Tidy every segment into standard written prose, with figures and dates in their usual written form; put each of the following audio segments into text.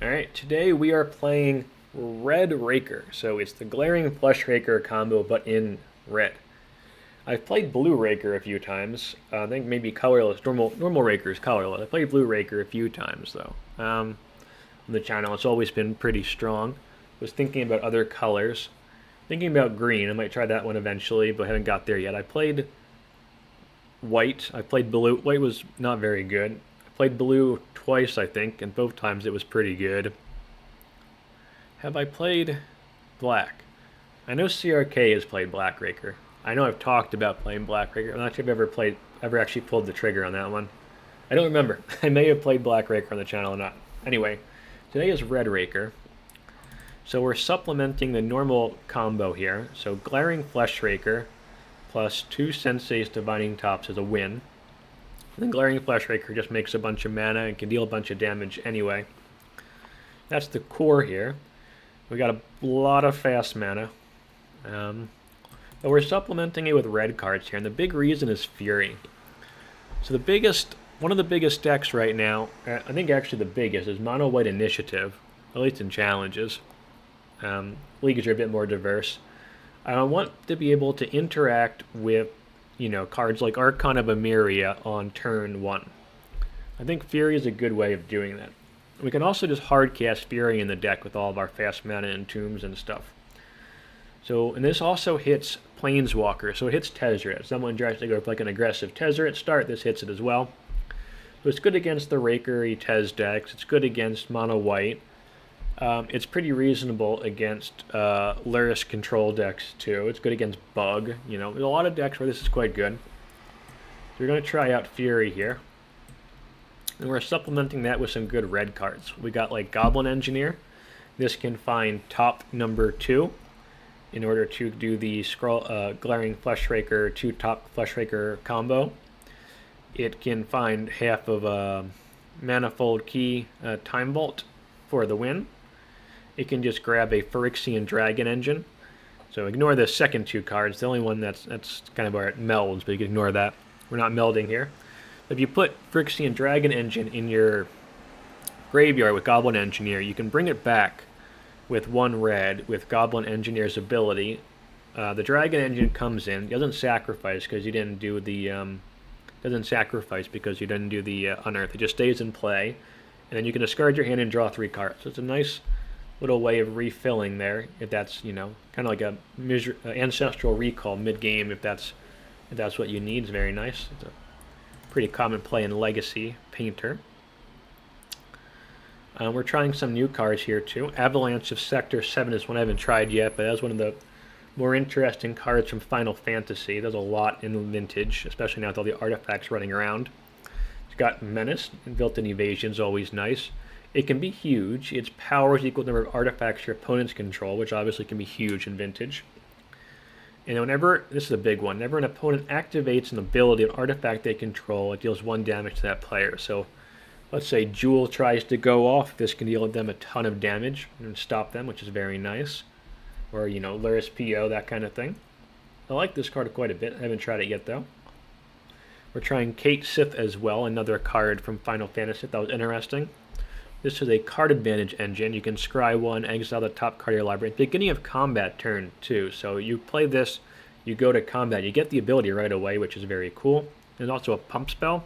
Alright, today we are playing Red Raker. So it's the Glaring Fleshraker combo, but in red. I've played Blue Raker a few times. I think maybe colorless. Normal Raker is colorless. I played Blue Raker a few times, though. On the channel, it's always been pretty strong. Was thinking about other colors. Thinking about green. I might try that one eventually, but I haven't got there yet. I played white. I played blue. White was not very good. I played blue twice, I think, and both times it was pretty good. Have I played black? I know CRK has played Black Raker. I know I've talked about playing Black Raker. I'm not sure if I've ever actually pulled the trigger on that one. I don't remember. I may have played Black Raker on the channel or not. Anyway, today is Red Raker. So we're supplementing the normal combo here. So Glaring Fleshraker plus 2 Sensei's Divining Tops is a win. And then Glaring Fleshraker just makes a bunch of mana and can deal a bunch of damage anyway. That's the core here. We got a lot of fast mana. But we're supplementing it with red cards here, and the big reason is Fury. So one of the biggest decks right now, I think actually the biggest, is Mono White Initiative, at least in challenges. Leagues are a bit more diverse. I want to be able to interact with cards like Archon of Emeria on turn 1. I think Fury is a good way of doing that. We can also just hardcast Fury in the deck with all of our fast mana and tombs and stuff. So, and this also hits Planeswalker, so it hits Tezzeret. Someone tries to go for like an aggressive Tezzeret start, this hits it as well. So it's good against the Raker-y Tez decks, it's good against Mono White. It's pretty reasonable against Lurrus control decks too. It's good against Bug. There's a lot of decks where this is quite good. So we're going to try out Fury here. And we're supplementing that with some good red cards. We got like Goblin Engineer. This can find top number 2 in order to do the Glaring Fleshraker 2 top Fleshraker combo. It can find half of a Manifold Key Time Vault for the win. It can just grab a Phyrexian Dragon Engine. So ignore the second 2 cards. The only one that's kind of where it melds, but you can ignore that. We're not melding here. If you put Phyrexian Dragon Engine in your graveyard with Goblin Engineer, you can bring it back with 1 red with Goblin Engineer's ability. The Dragon Engine comes in, doesn't sacrifice because you didn't do the unearth. It just stays in play, and then you can discard your hand and draw 3 cards. So it's a nice little way of refilling there, if that's kind of like a ancestral recall mid-game, if that's what you need. It's very nice. It's a pretty common play in Legacy Painter. We're trying some new cards here too. Avalanche of Sector 7 is one I haven't tried yet, but that's one of the more interesting cards from Final Fantasy. There's a lot in Vintage, especially now with all the artifacts running around. It's got Menace, and built-in evasion is always nice. It can be huge. Its power is equal to the number of artifacts your opponents control, which obviously can be huge in Vintage. And whenever, this is a big one, whenever an opponent activates an ability, an artifact they control, it deals 1 damage to that player. So let's say Jewel tries to go off, this can deal them a ton of damage and stop them, which is very nice. Or, Lurrus PO, that kind of thing. I like this card quite a bit. I haven't tried it yet, though. We're trying Cait Sith as well, another card from Final Fantasy that was interesting. This is a card advantage engine. You can scry 1, exile the top card of your library. At the beginning of combat turn, too. So you play this, you go to combat, you get the ability right away, which is very cool. There's also a pump spell.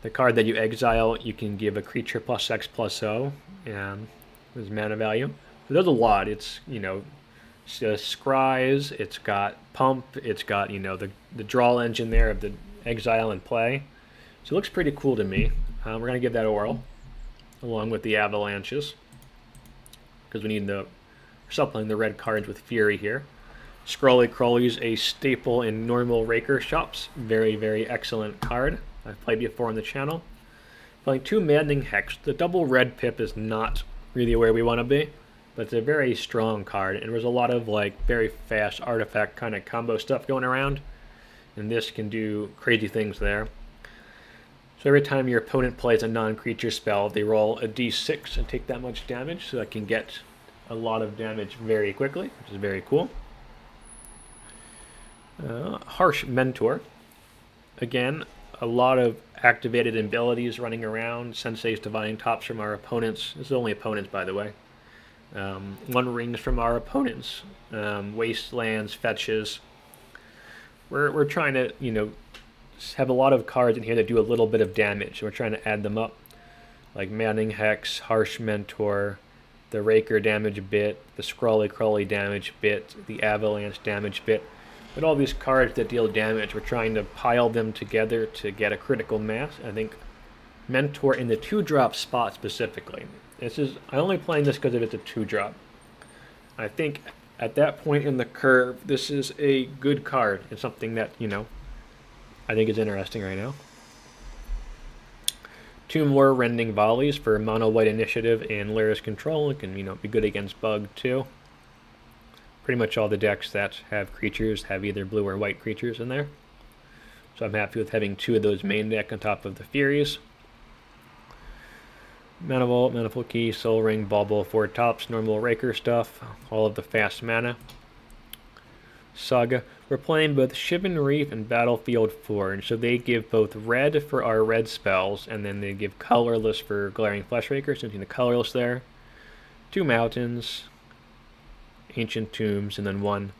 The card that you exile, you can give a creature +X/+0, and there's mana value. So there's a lot. It's, scries, it's got pump, it's got, the draw engine there of the exile and play. So it looks pretty cool to me. We're going to give that a whirl, along with the avalanches, because we need supplementing the red cards with Fury here. Scrawling Crawler is a staple in normal Raker Shops. Very, very excellent card. I've played before on the channel. Playing 2 Maddening Hex. The double red pip is not really where we want to be, but it's a very strong card, and there's a lot of very fast artifact kind of combo stuff going around, and this can do crazy things there. So every time your opponent plays a non-creature spell, they roll a d6 and take that much damage, so that can get a lot of damage very quickly, which is very cool. Harsh Mentor. Again, a lot of activated abilities running around. Sensei's dividing tops from our opponents. This is only opponents, by the way. One rings from our opponents. Wastelands, fetches. We're trying to, you know, have a lot of cards in here that do a little bit of damage. We're trying to add them up. Like Maddening Hex, Harsh Mentor, the Raker damage bit, the Scrawling Crawler damage bit, the Avalanche damage bit. But all these cards that deal damage, we're trying to pile them together to get a critical mass. I think Mentor in the 2-drop spot specifically. I'm only playing this because it's a 2-drop. I think at that point in the curve, this is a good card. It's something that, you know, I think is interesting right now. 2 more Rending Volleys for Mono White Initiative and Lurrus Control. It can, you know, be good against Bug too. Pretty much all the decks that have creatures have either blue or white creatures in there. So I'm happy with having 2 of those main deck on top of the Furies. Mana Vault, Manifold Key, Soul Ring, Bauble, 4 tops, normal Raker stuff, all of the fast mana. Saga. We're playing both Shivan Reef and Battlefield Forge, so they give both red for our red spells, and then they give colorless for Glaring Fleshraker, so you the colorless there. 2 mountains, Ancient Tombs, and then 1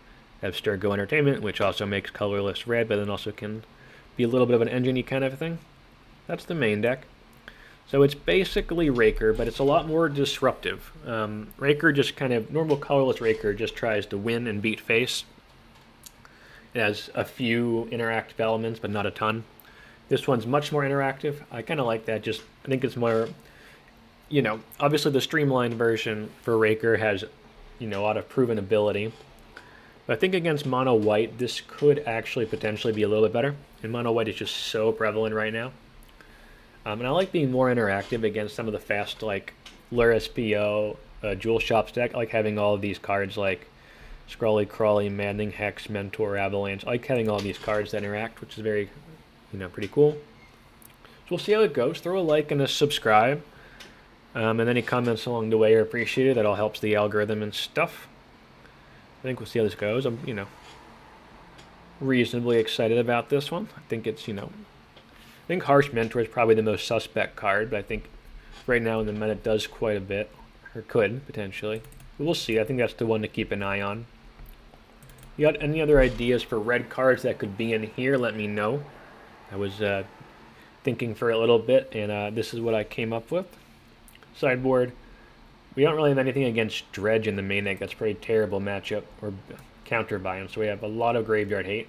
Abstergo Entertainment, which also makes colorless red, but then also can be a little bit of an engine-y kind of thing. That's the main deck. So it's basically Raker, but it's a lot more disruptive. Raker just kind of, normal colorless Raker just tries to win and beat face. It has a few interactive elements, but not a ton. This one's much more interactive. I kind of like that. Just, I think it's more, you know, obviously the streamlined version for Raker has, you know, a lot of proven ability. But I think against Mono White, this could actually potentially be a little bit better. And Mono White is just so prevalent right now. And I like being more interactive against some of the fast, like Lurrus PO, Jewel Shops deck. I like having all of these cards like Scrawling Crawler, Maddening Hex, Mentor, Avalanche. I like having all these cards that interact, which is very, you know, pretty cool. So we'll see how it goes. Throw a like and a subscribe. And any comments along the way are appreciated. That all helps the algorithm and stuff. I think we'll see how this goes. I'm, you know, reasonably excited about this one. I think it's, you know, I think Harsh Mentor is probably the most suspect card, but I think right now in the meta it does quite a bit, or could, potentially. But we'll see. I think that's the one to keep an eye on. You got any other ideas for red cards that could be in here? Let me know. I was thinking for a little bit, and this is what I came up with. Sideboard. We don't really have anything against Dredge in the main deck. That's a pretty terrible matchup, or counter by him, so we have a lot of graveyard hate.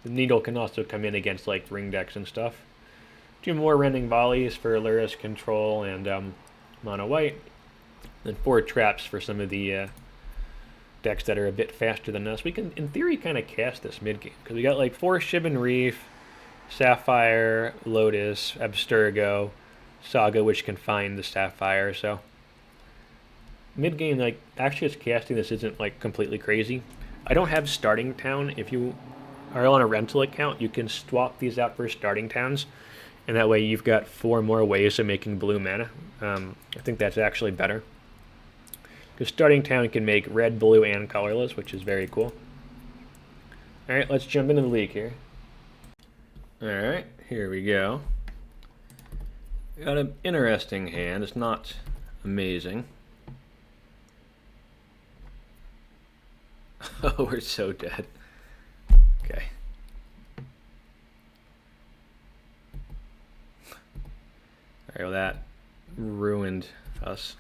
The Needle can also come in against like ring decks and stuff. 2 more Rending Volleys for Lurrus Control and Mono White. Then 4 traps for some of the decks that are a bit faster than us. We can, in theory, kind of cast this mid-game, because we got like 4 Shivan Reef, Sapphire, Lotus, Abstergo, Saga, which can find the Sapphire, so mid-game, like, actually just casting this isn't like completely crazy. I don't have Starting Town. If you are on a rental account, you can swap these out for Starting Towns, and that way you've got 4 more ways of making blue mana. I think that's actually better, because Starting Town can make red, blue, and colorless, which is very cool. Alright, let's jump into the league here. Alright, here we go. We got an interesting hand. It's not amazing. Oh, we're so dead. Okay. Alright, well that ruined us.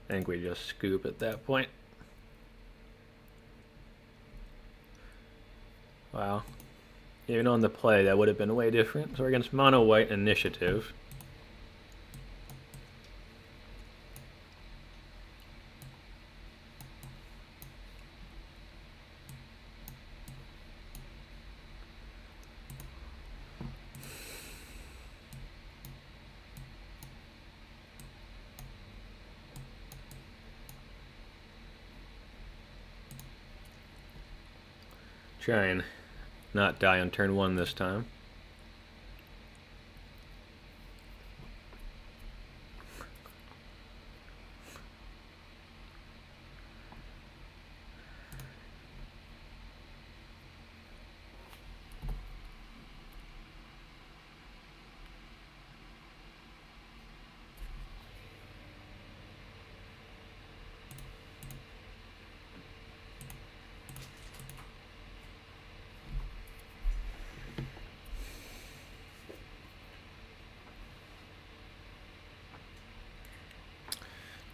I think we just scoop at that point. Wow. Even on the play, that would have been way different. So we're against Mono White Initiative. Try and not die on turn 1 this time.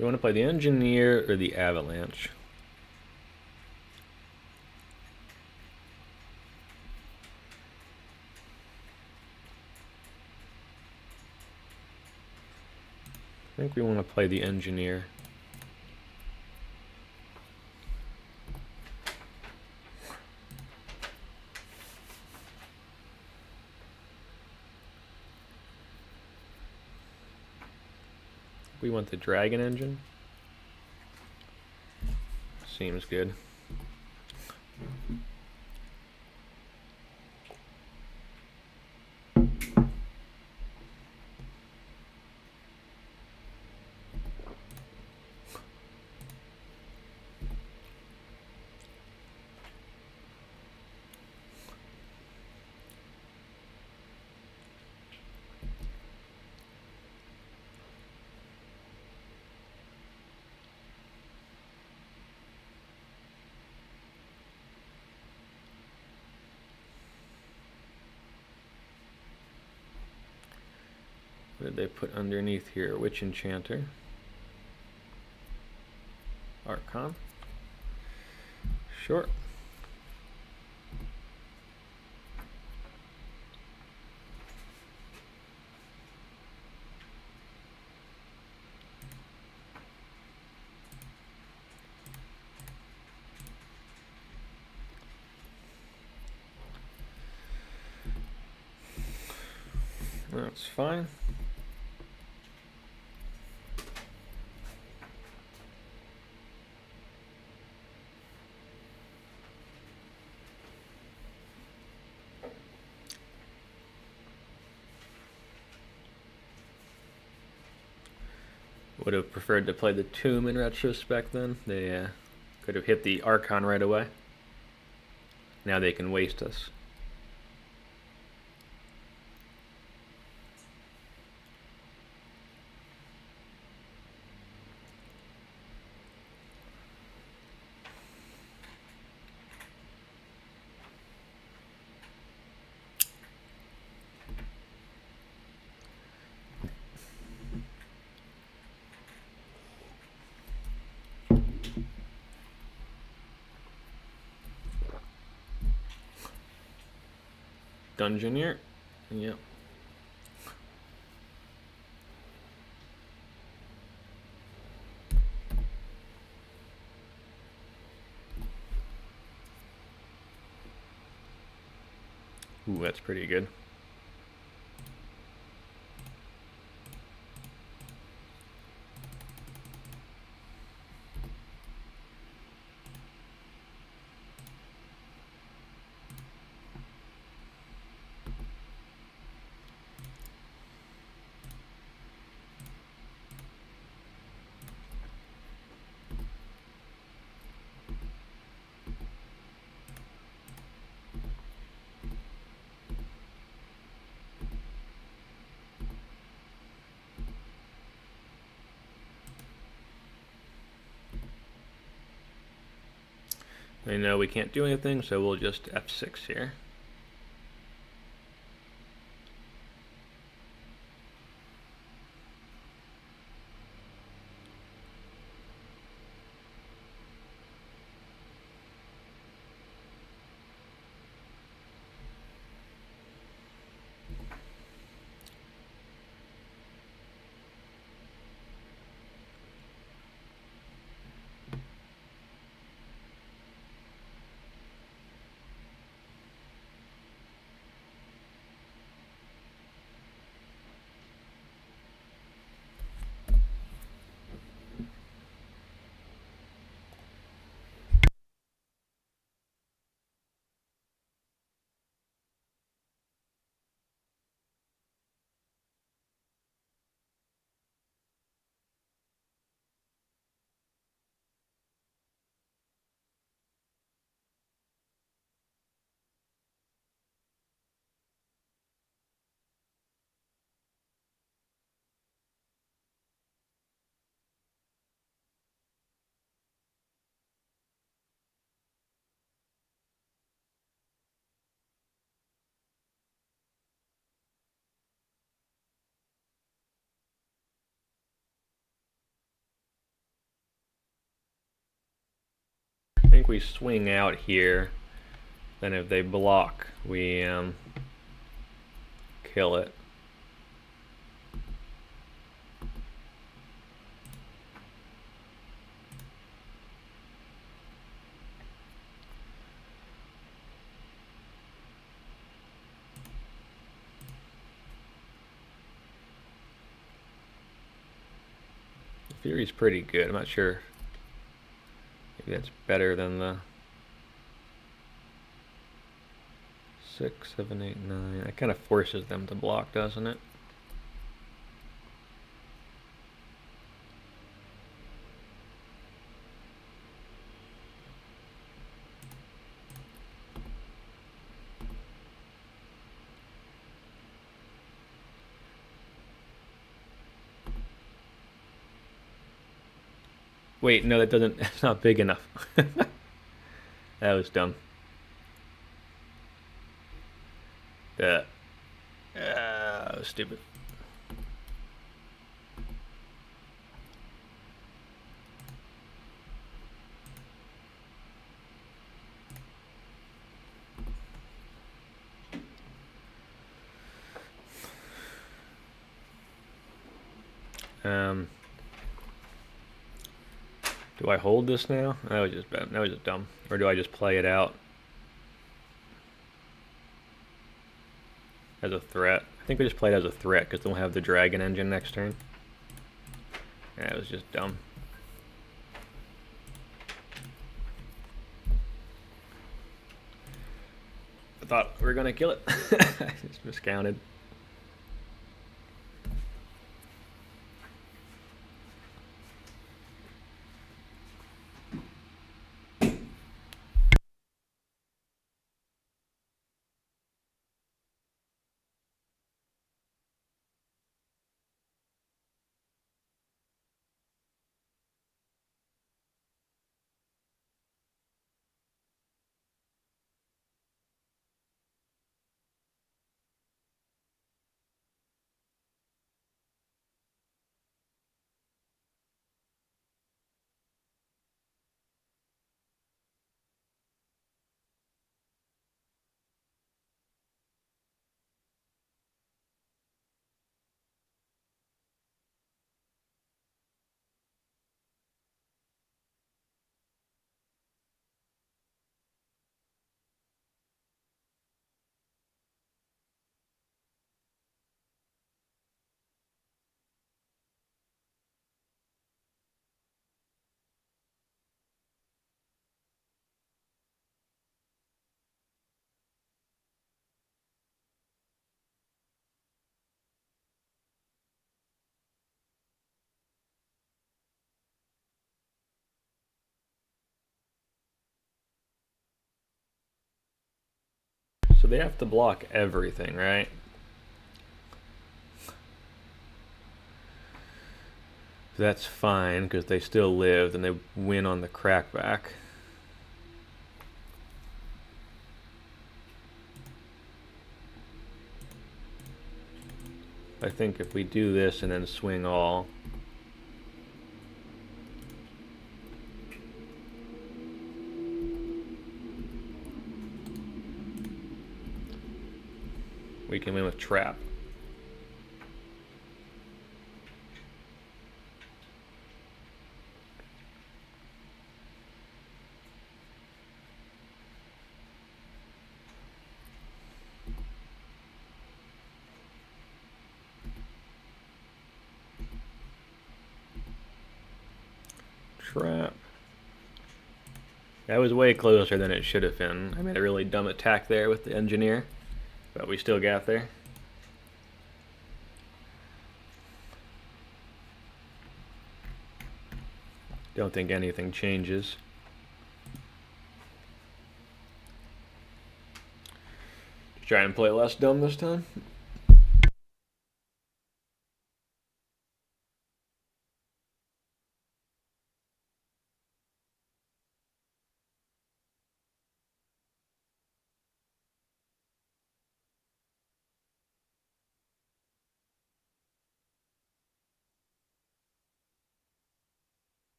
We want to play the Engineer or the Avalanche. I think we want to play the Engineer. We want the Dragon Engine. Seems good. What did they put underneath here? Witch Enchanter. Archon. Sure. That's fine. Would have preferred to play the Tomb in retrospect then. They could have hit the Archon right away. Now they can waste us. Dungeoneer. Yep. Ooh, that's pretty good. I know we can't do anything, so we'll just F6 here. think we swing out here. Then if they block, we kill it. Fury's pretty good. I'm not sure. Maybe that's better than the 6, 7, 8, 9. It kind of forces them to block, doesn't it? Wait, no, that doesn't. It's not big enough. That was dumb. That was stupid. Do I hold this now? That was just bad. That was just dumb. Or do I just play it out as a threat? I think we just play it as a threat because then we'll have the dragon engine next turn. Yeah, it was just dumb. I thought we were gonna kill it. I just miscounted. So they have to block everything, right? That's fine because they still live and they win on the crackback. I think if we do this and then swing all, we can win with trap. Trap. That was way closer than it should have been. I made a really dumb attack there with the engineer, but we still got there. Don't think anything changes. Try and play less dumb this time.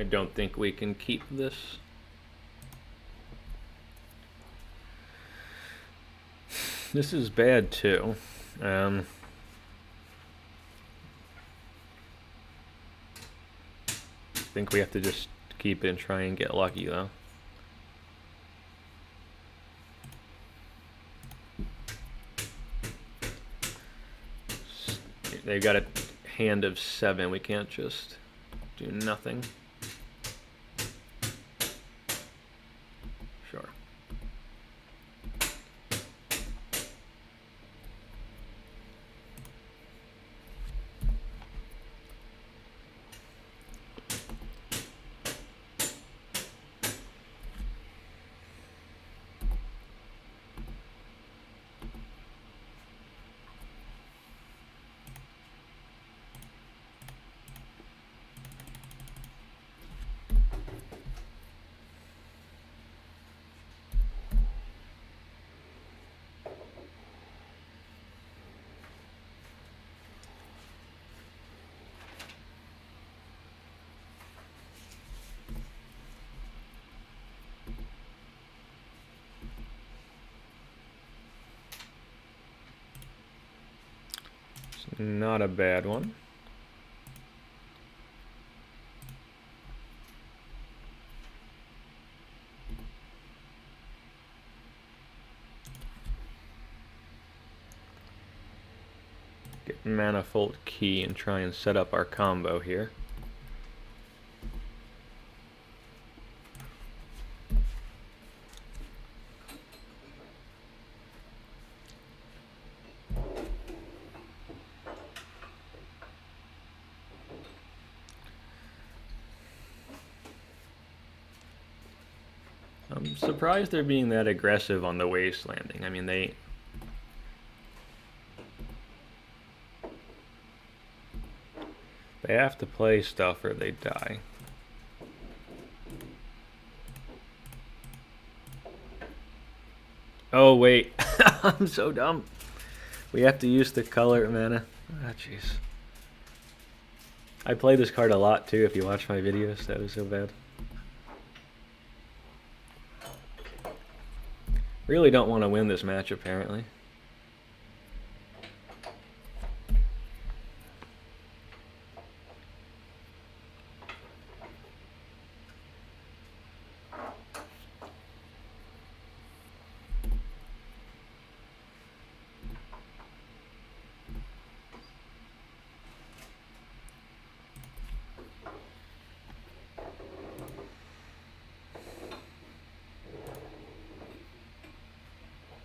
I don't think we can keep this. This is bad too. I think we have to just keep it and try and get lucky though. They've got a hand of 7. We can't just do nothing. Sure. Not a bad one. Get Manifold Key and try and set up our combo here. I'm surprised they're being that aggressive on the waste landing. I mean, they have to play stuff or they die. Oh wait, I'm so dumb. We have to use the color mana. Ah, jeez. I play this card a lot too. If you watch my videos, that was so bad. Really don't want to win this match, apparently.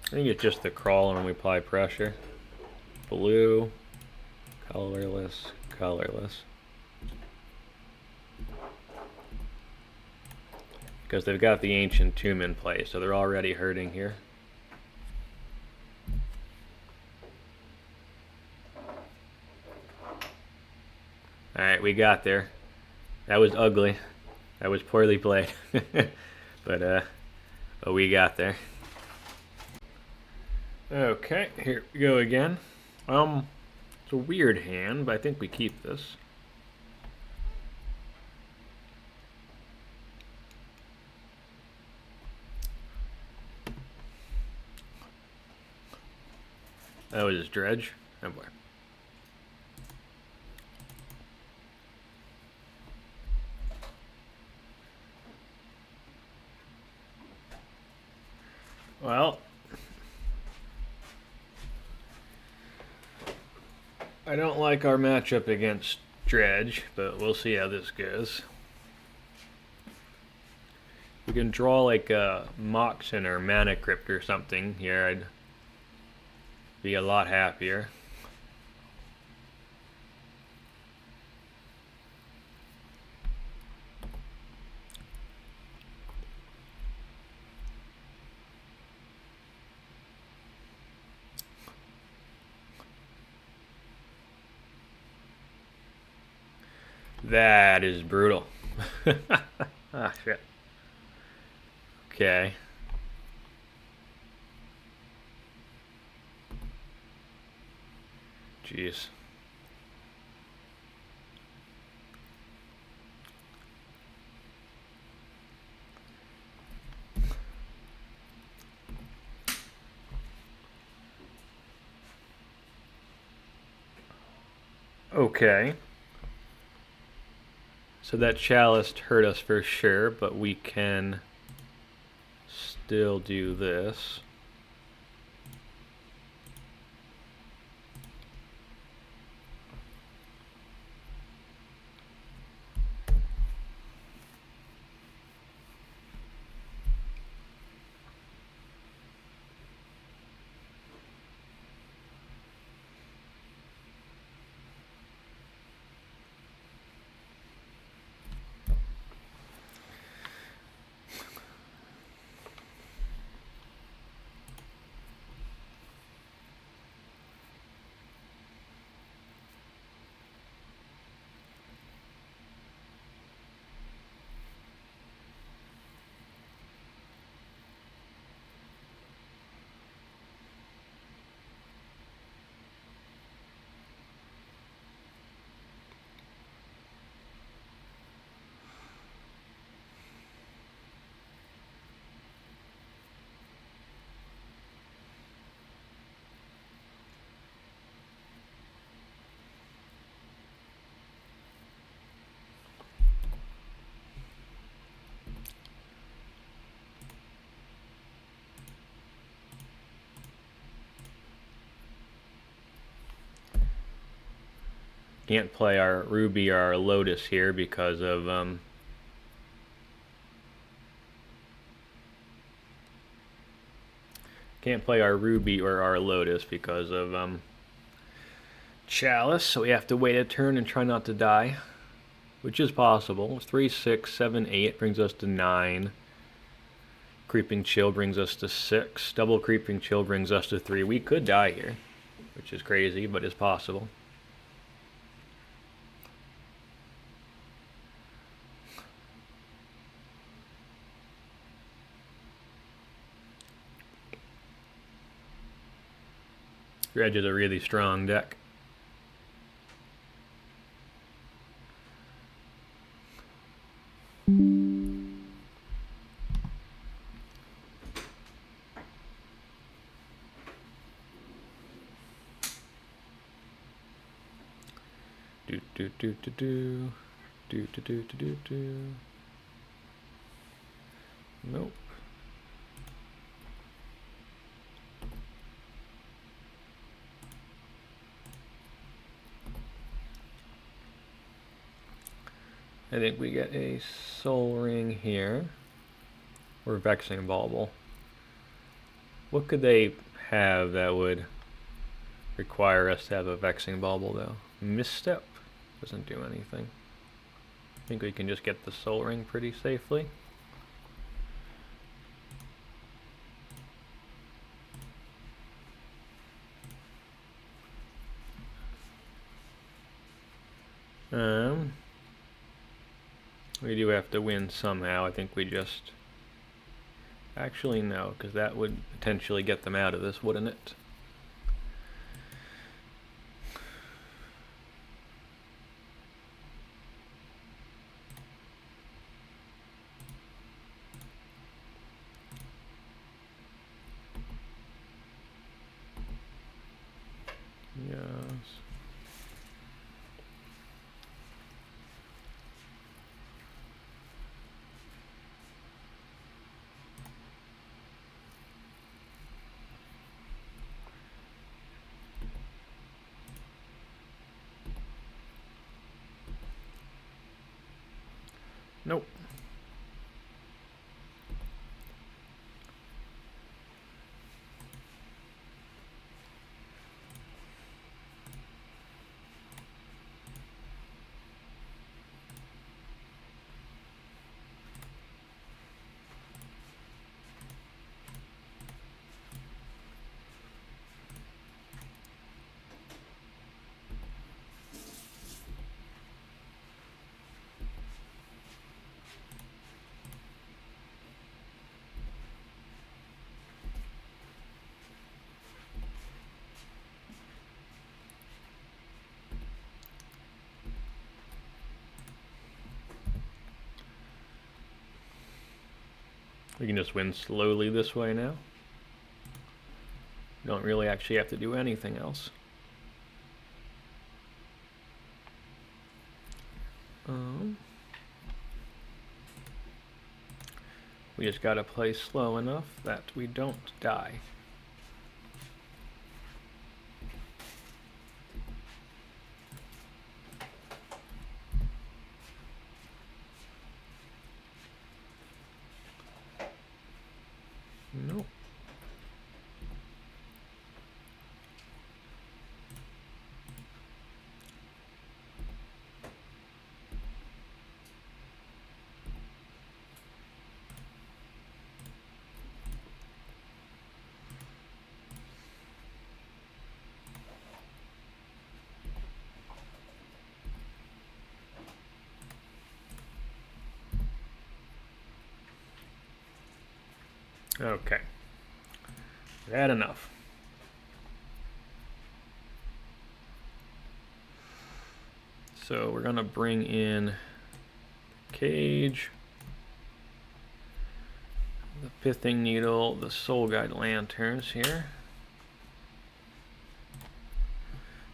I think it's just the crawler when we apply pressure. Blue, colorless, colorless. Because they've got the Ancient Tomb in play, so they're already hurting here. Alright, we got there. That was ugly. That was poorly played. but we got there. Okay, here we go again. It's a weird hand, but I think we keep this. That was his Dredge. Oh boy. Well, I don't like our matchup against Dredge, but we'll see how this goes. We can draw like a Moxen or Mana Crypt or something here. I'd be a lot happier. That is brutal. Ah, shit. Okay. Jeez. Okay. So that chalice hurt us for sure, but we can still do this. Can't play our Ruby or our Lotus here because of can't play our Ruby or our Lotus because of Chalice, so we have to wait a turn and try not to die, which is possible. 3, 6, 7, 8 brings us to 9. Creeping Chill brings us to 6. Double Creeping Chill brings us to 3. We could die here, which is crazy, but it's possible. Dredge is a really strong deck. Nope. I think we get a Soul Ring here, or Vexing Bauble. What could they have that would require us to have a Vexing Bauble though? Misstep doesn't do anything. I think we can just get the Soul Ring pretty safely. We do have to win somehow. I think we just... Actually, no, because that would potentially get them out of this, wouldn't it? Yes. Nope. We can just win slowly this way now. Don't really actually have to do anything else. We just gotta play slow enough that we don't die. Nope. Okay, we've had enough. So we're gonna bring in Cage, the Pithing Needle, the Soul Guide Lanterns here.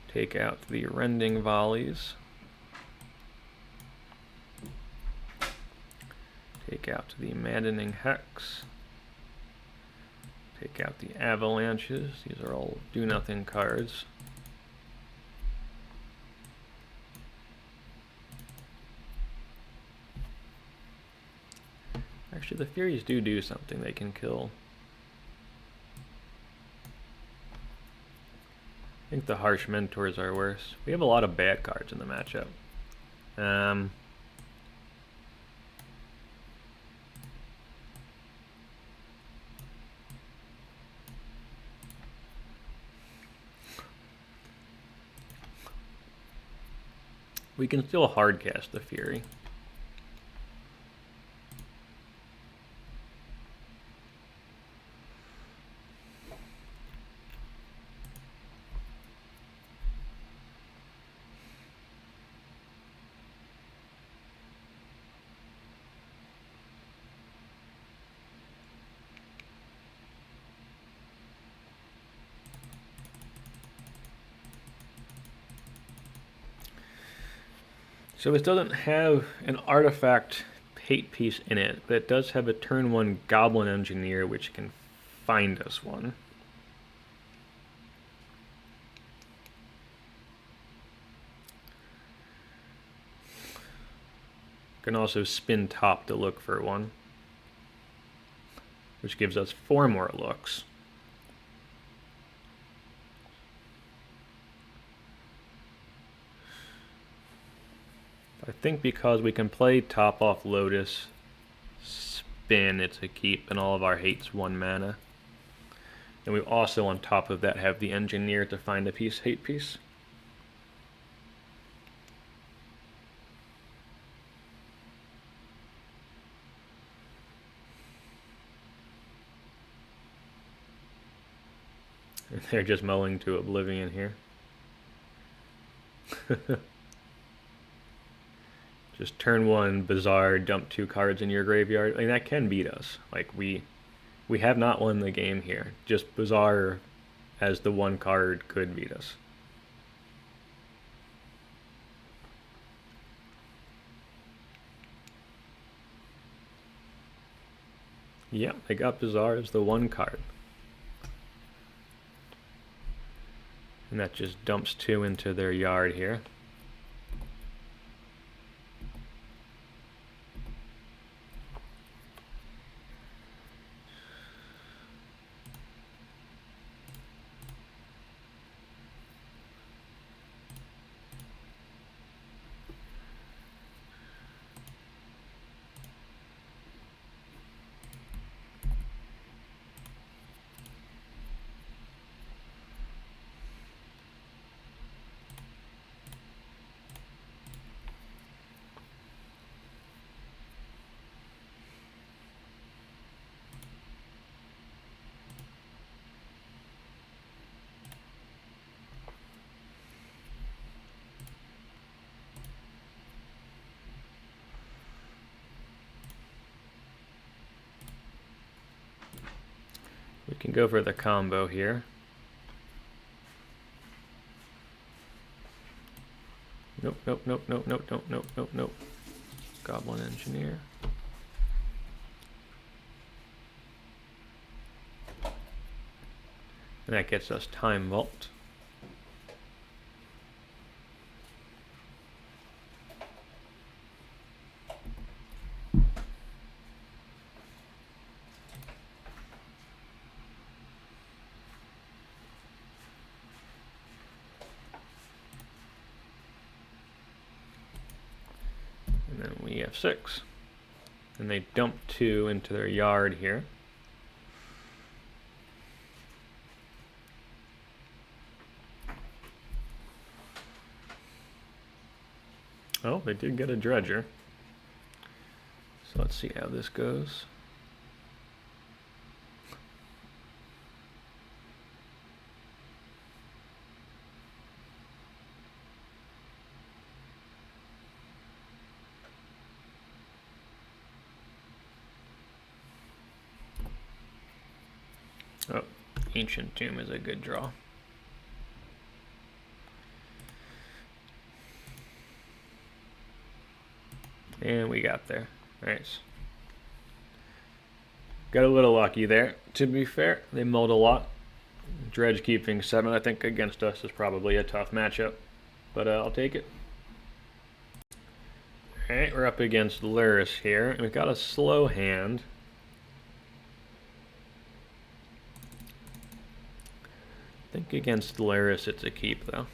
Take out the Rending Volleys. Take out the Maddening Hex. Take out the Avalanches. These are all do-nothing cards. Actually, the Furies do something. They can kill. I think the Harsh Mentors are worse. We have a lot of bad cards in the matchup. We can still hardcast the Fury. So it doesn't have an artifact hate piece in it, but it does have a turn 1 Goblin Engineer, which can find us one. Can also spin top to look for one, which gives us 4 more looks. I think because we can play top off Lotus, spin, it's a keep, and all of our hate's 1 mana. And we also, on top of that, have the Engineer to find a hate piece. And they're just mulling to oblivion here. Just turn 1, Bizarre, dump 2 cards in your graveyard. I mean, that can beat us. Like, we have not won the game here. Just Bizarre as the 1 card could beat us. Yep, I got Bizarre as the 1 card. And that just dumps 2 into their yard here. We can go for the combo here. Nope, nope, nope, nope, nope, nope, nope, nope, nope. Goblin Engineer. And that gets us Time Vault. And then we have 6. And they dump 2 into their yard here. Oh, they did get a dredger. So let's see how this goes. Oh, Ancient Tomb is a good draw. And we got there. Nice. Got a little lucky there. To be fair, they mulled a lot. Dredge keeping 7, I think, against us is probably a tough matchup. But I'll take it. Alright, we're up against Lurrus here. We've got a slow hand. I think against Lurrus it's a keep, though.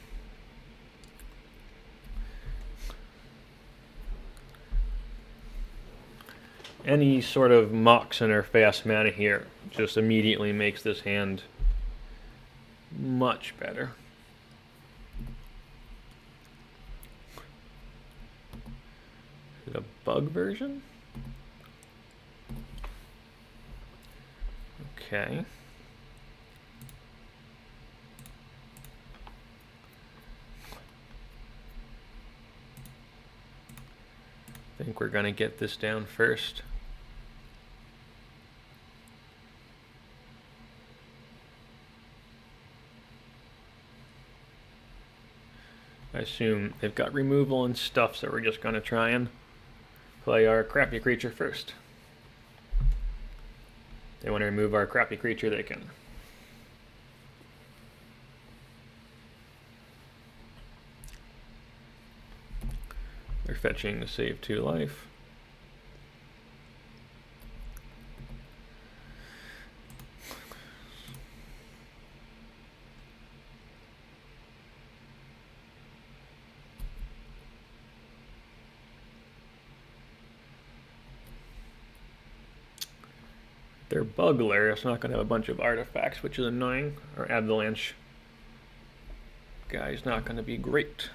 Any sort of Mox in our fast mana here just immediately makes this hand much better. Is it a bug version? Okay. I think we're gonna get this down first. I assume they've got removal and stuff, so we're just gonna try and play our crappy creature first. If they want to remove our crappy creature, they can. They're fetching to save 2 life. Their Bugler is not going to have a bunch of artifacts, which is annoying. Our Avalanche guy's not going to be great.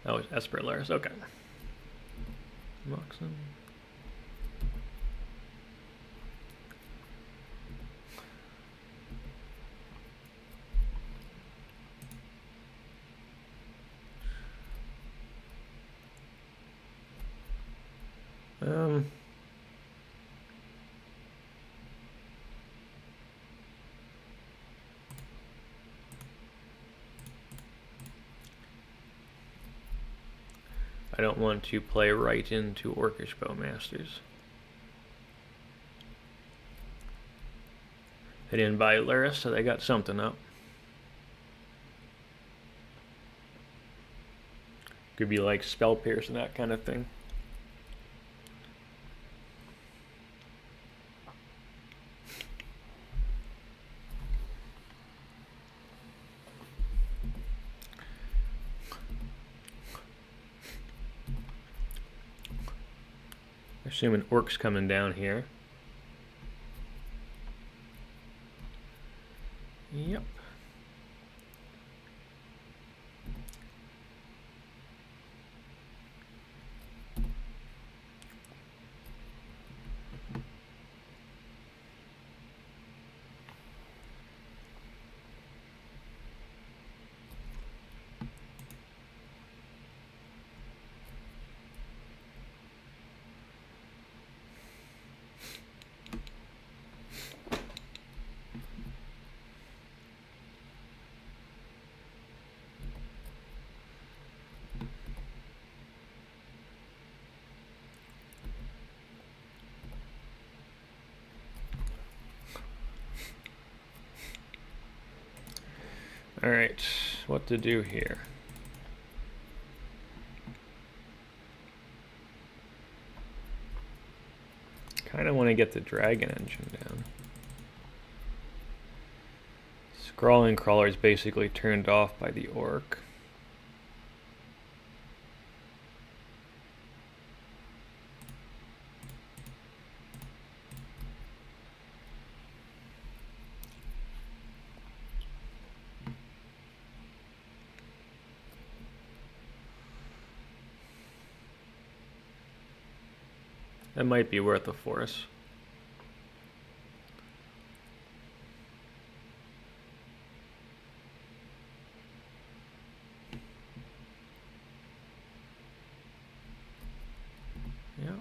Oh, it's Esper Lurrus, okay. Mox I don't want to play right into Orcish Bowmasters. They didn't buy Lurrus, so they got something up. Could be like Spell Pierce and that kind of thing. Assuming Orc's coming down here. Yep. Alright, what to do here? Kind of want to get the Dragon Engine down. Scrawling Crawler is basically turned off by the Orc. That might be worth a force. Yeah.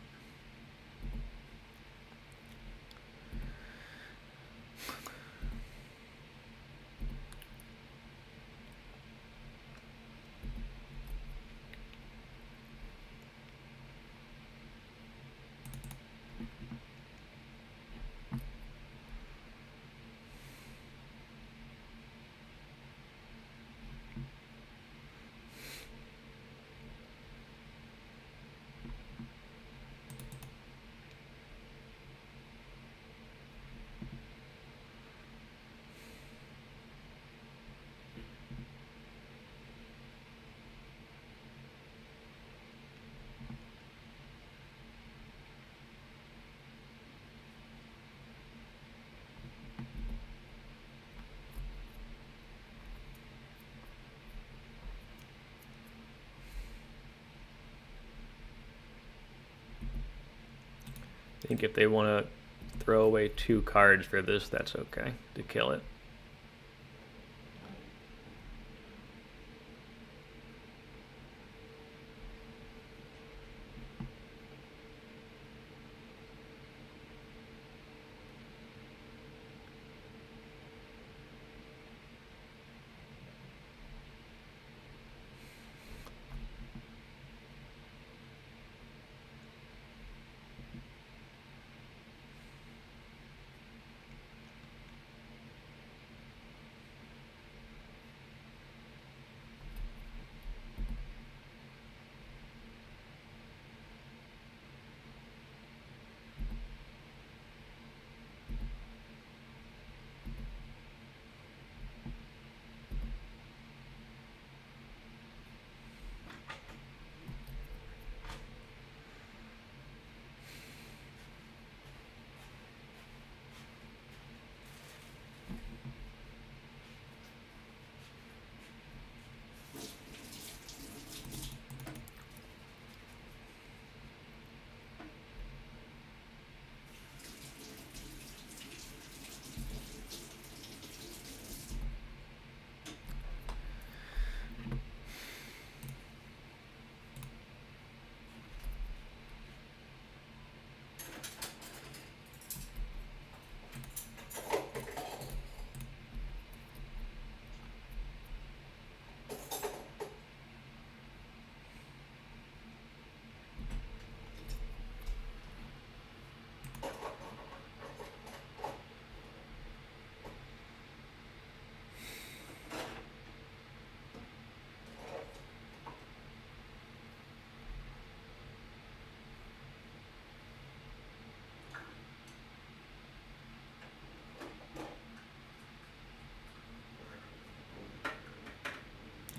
I think if they want to throw away 2 cards for this, that's okay to kill it.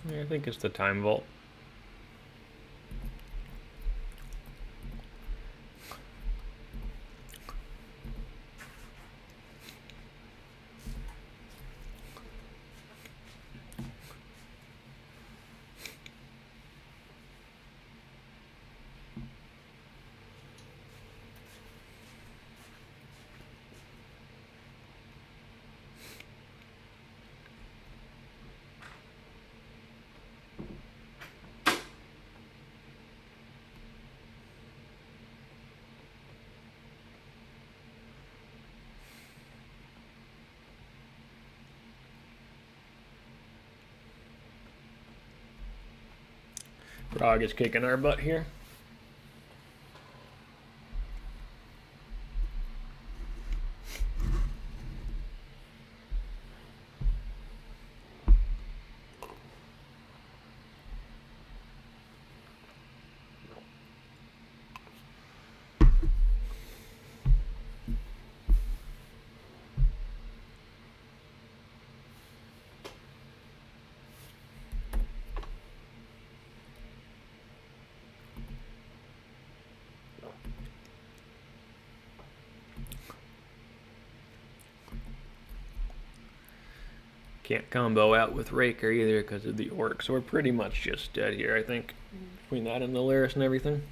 Yeah, I think it's the Time Vault. Frog is kicking our butt here. Can't combo out with Raker either because of the Orc, so we're pretty much just dead here, I think, between that and the Lurrus and everything.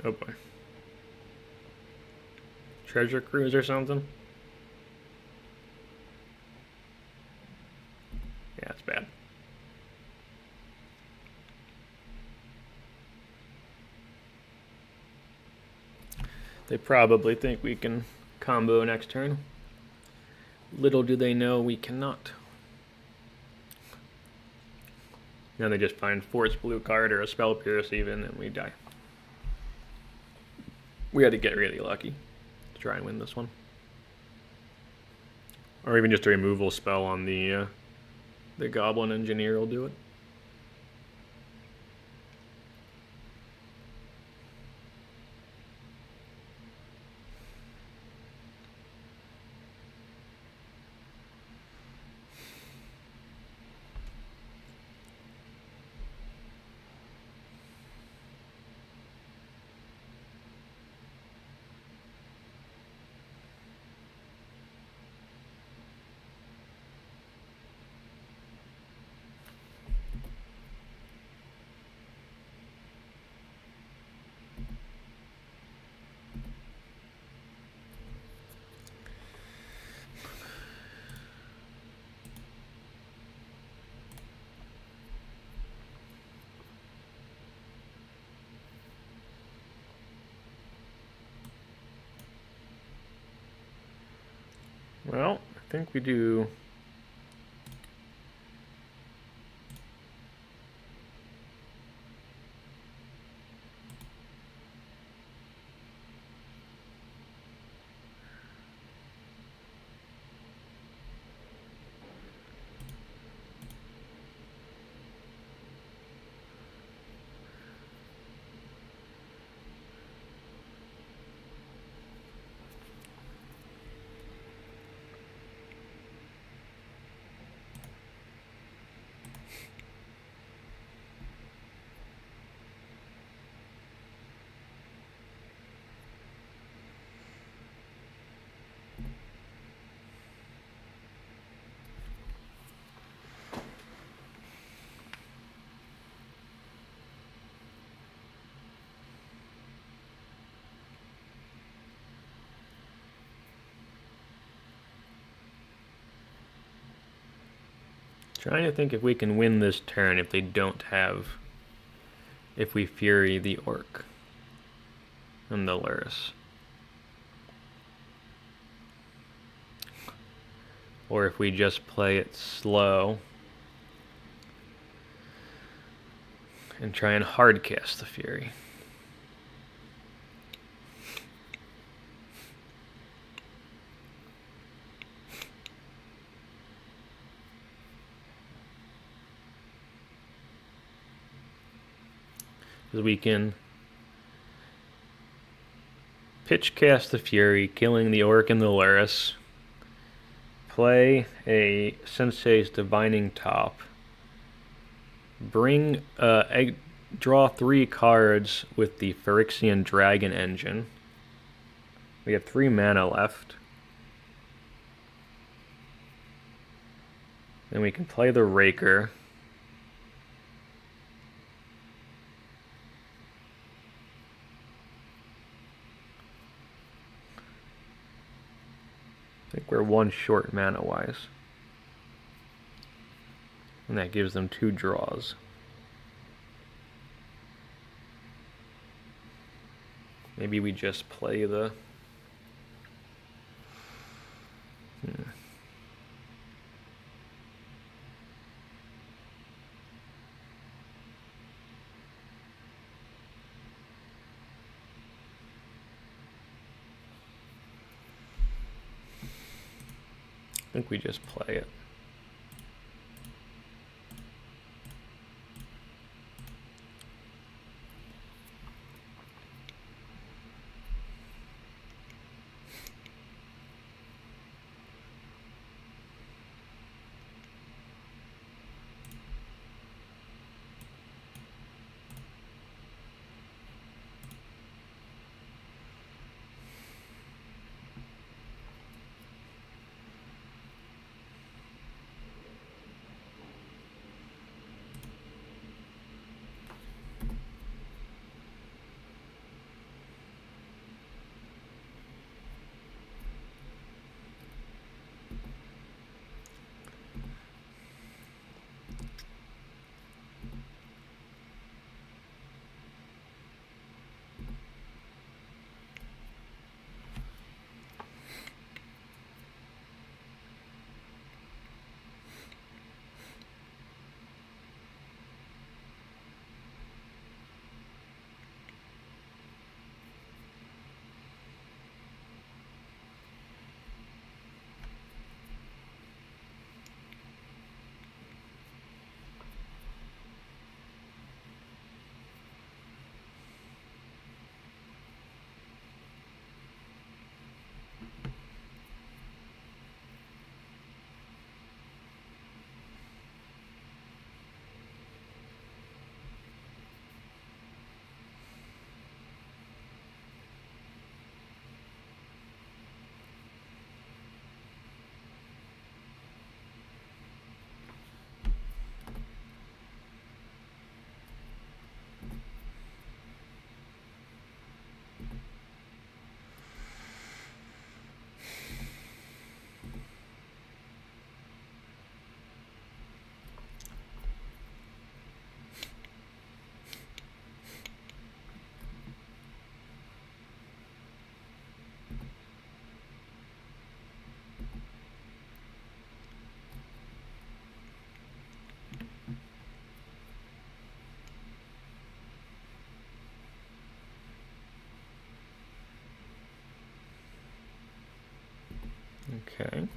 Oh boy. Treasure cruise or something? Yeah, it's bad. They probably think we can combo next turn. Little do they know we cannot. Now they just find Force Blue card or a Spell Pierce even, and we die. We had to get really lucky to try and win this one. Or even just a removal spell on the Goblin Engineer will do it. Well, I think we do. Trying to think if we can win this turn if they don't have, if we Fury the Orc and the Lurrus. Or if we just play it slow and try and hardcast the Fury. Because we can pitch cast the Fury, killing the Orc and the Lurrus. Play a Sensei's Divining Top. Bring draw 3 cards with the Phyrexian Dragon Engine. We have 3 mana left. Then we can play the Raker. I think we're 1 short mana-wise. And that gives them 2 draws. Maybe we just play the... I think we just play it. Okay.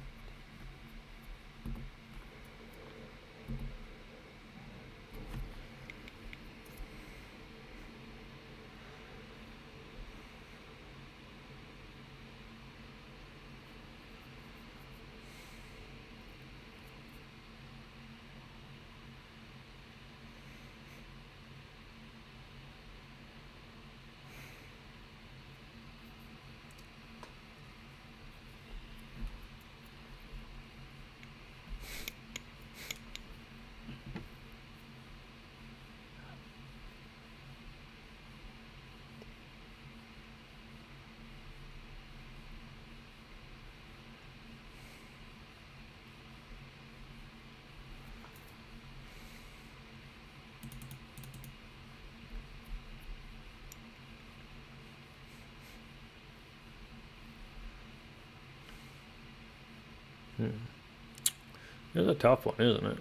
It's a tough one, isn't it?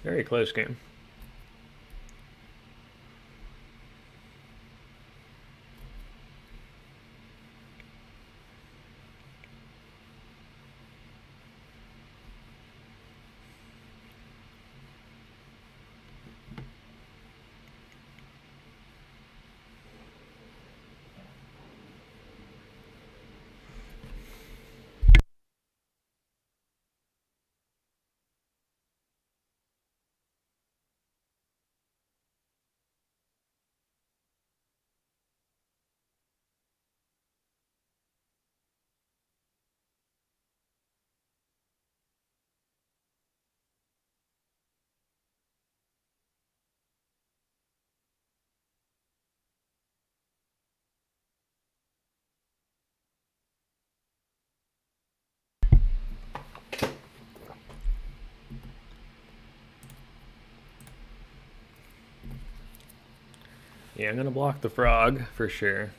Very close game. Yeah, I'm gonna block the frog for sure.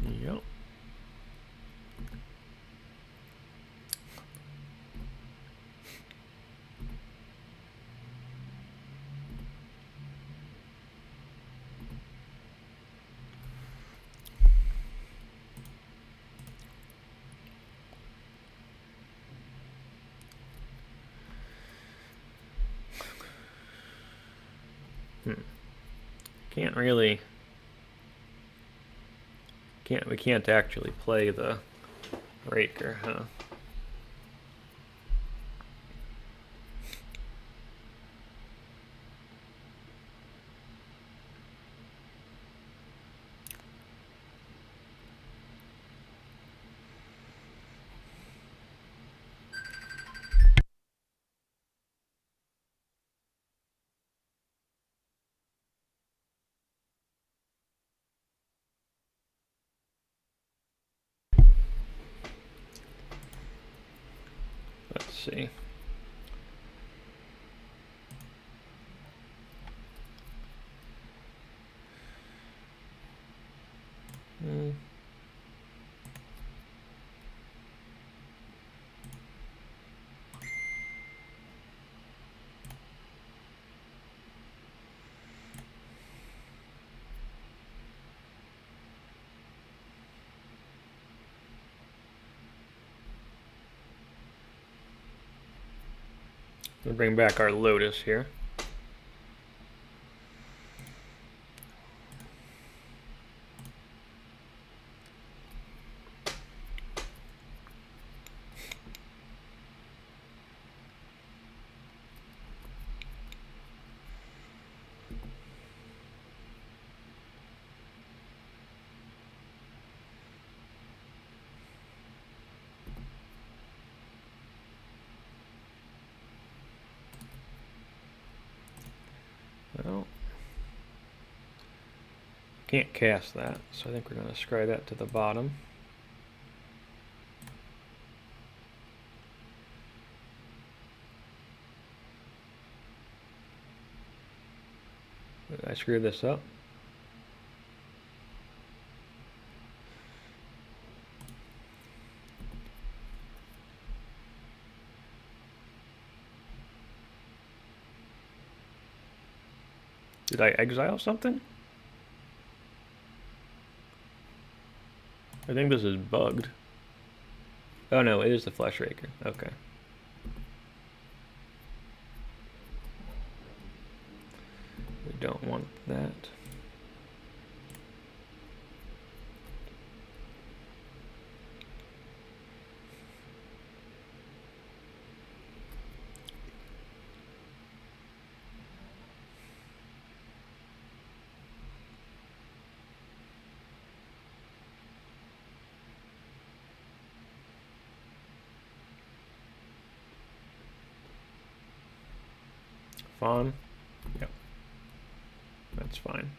Yep. Can't really. We can't actually play the Raker, huh? Let's see. We'll bring back our Lotus here. Well, can't cast that, so I think we're going to scry that to the bottom. Did I screw this up? Did I exile something? I think this is bugged. Oh no, it is the Fleshraker. Okay. We don't want that. Fawn? Yep. That's fine.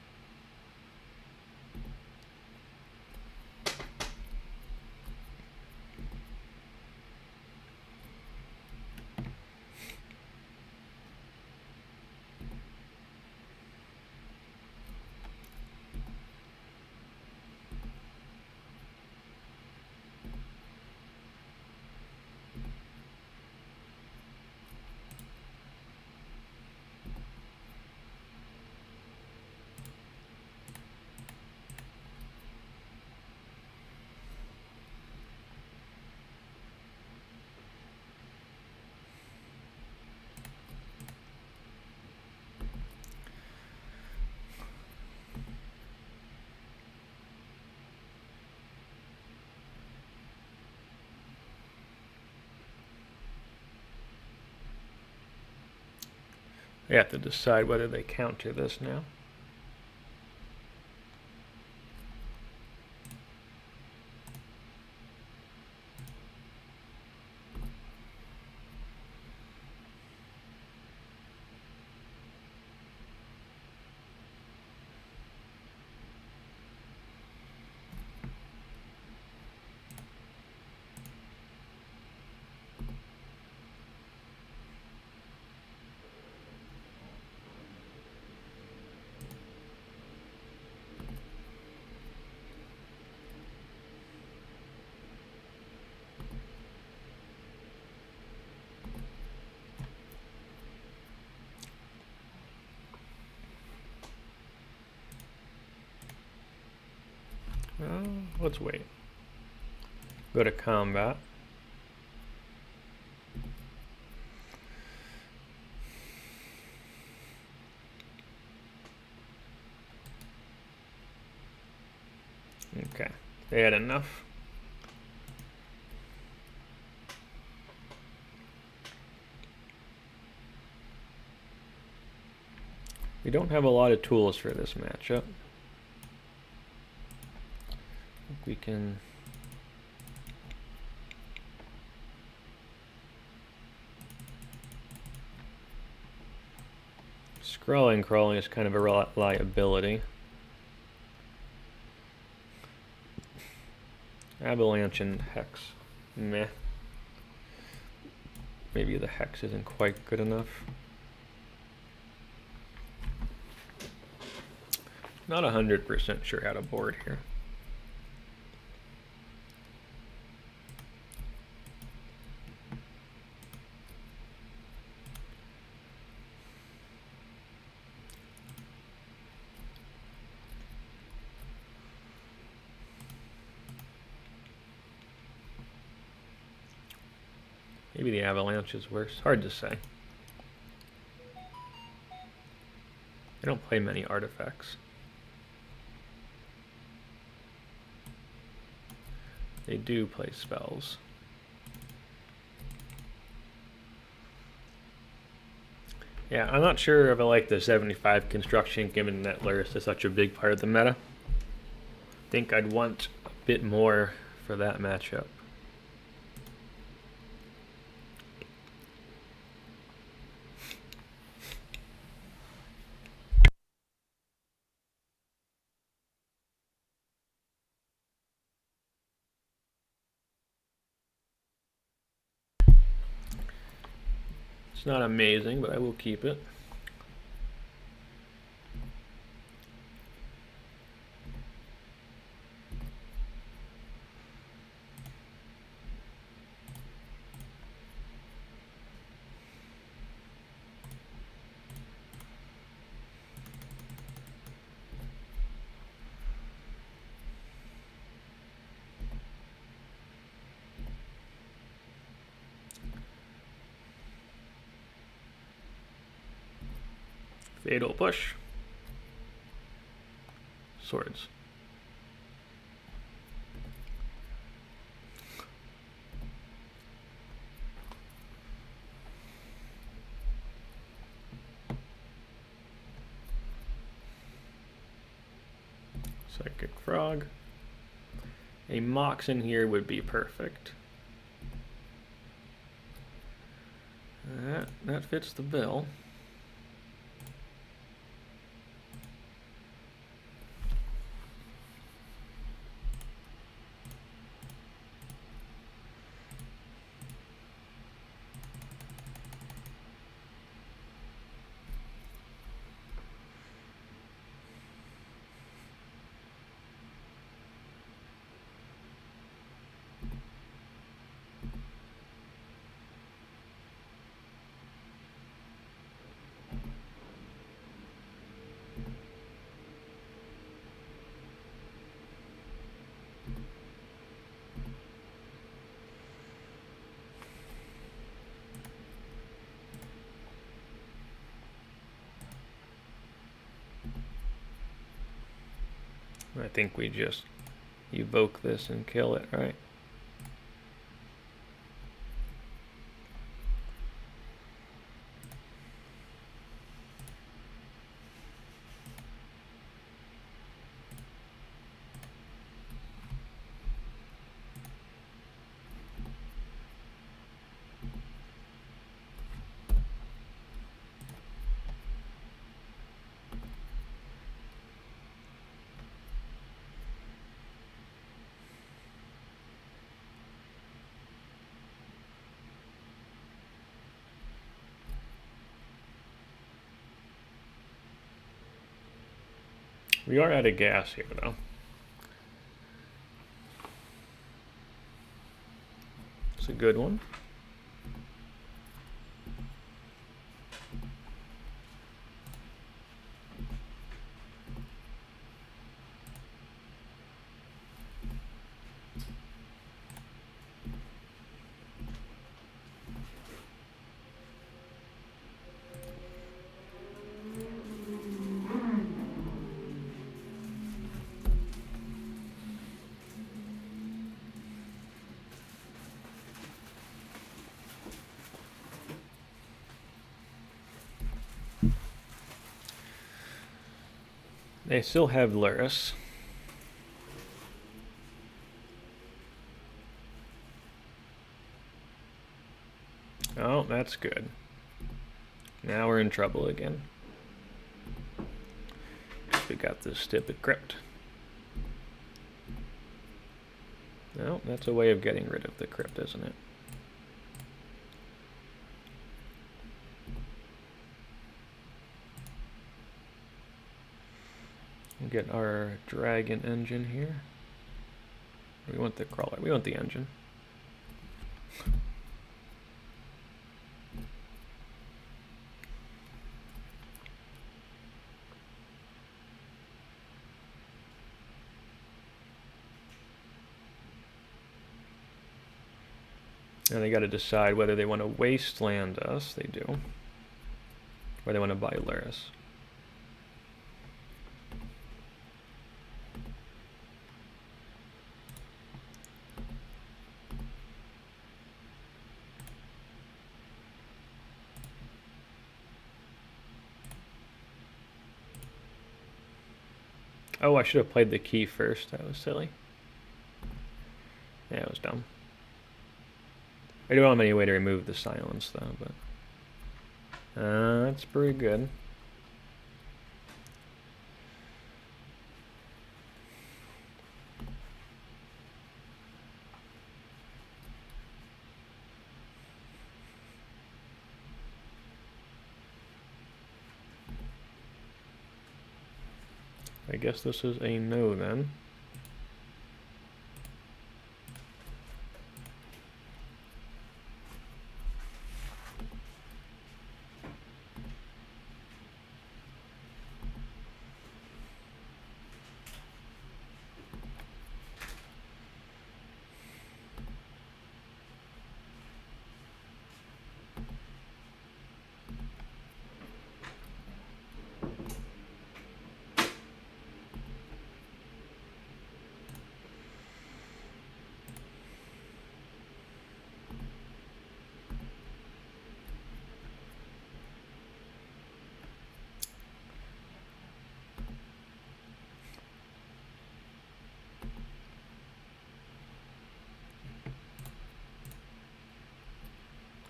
I have to decide whether they counter this now. Let's wait. Go to combat. Okay, they had enough. We don't have a lot of tools for this matchup. We can Scrawling Crawler is kind of a liability. Avalanche and Hex. Meh. Maybe the Hex isn't quite good enough. Not 100% sure how to board here. Maybe the Avalanche is worse. Hard to say. I don't play many artifacts. They do play spells. Yeah, I'm not sure if I like the 75 construction given that Lurrus is such a big part of the meta. I think I'd want a bit more for that matchup. It's not amazing, but I will keep it. Fatal push. Swords. Psychic Frog. A Mox in here would be perfect. That fits the bill. I think we just evoke this and kill it, right? We are out of gas here, though. It's a good one. They still have Lurrus. Oh, that's good. Now we're in trouble again. We got this stupid crypt. No, that's a way of getting rid of the crypt, isn't it? We'll get our dragon engine here. We want the crawler. We want the engine. And they got to decide whether they want to wasteland us. They do. Or they want to buy Lurrus. Oh, I should have played the key first. That was silly. Yeah, it was dumb. I don't have any way to remove the silence, though, but... that's pretty good. I guess this is a no, then.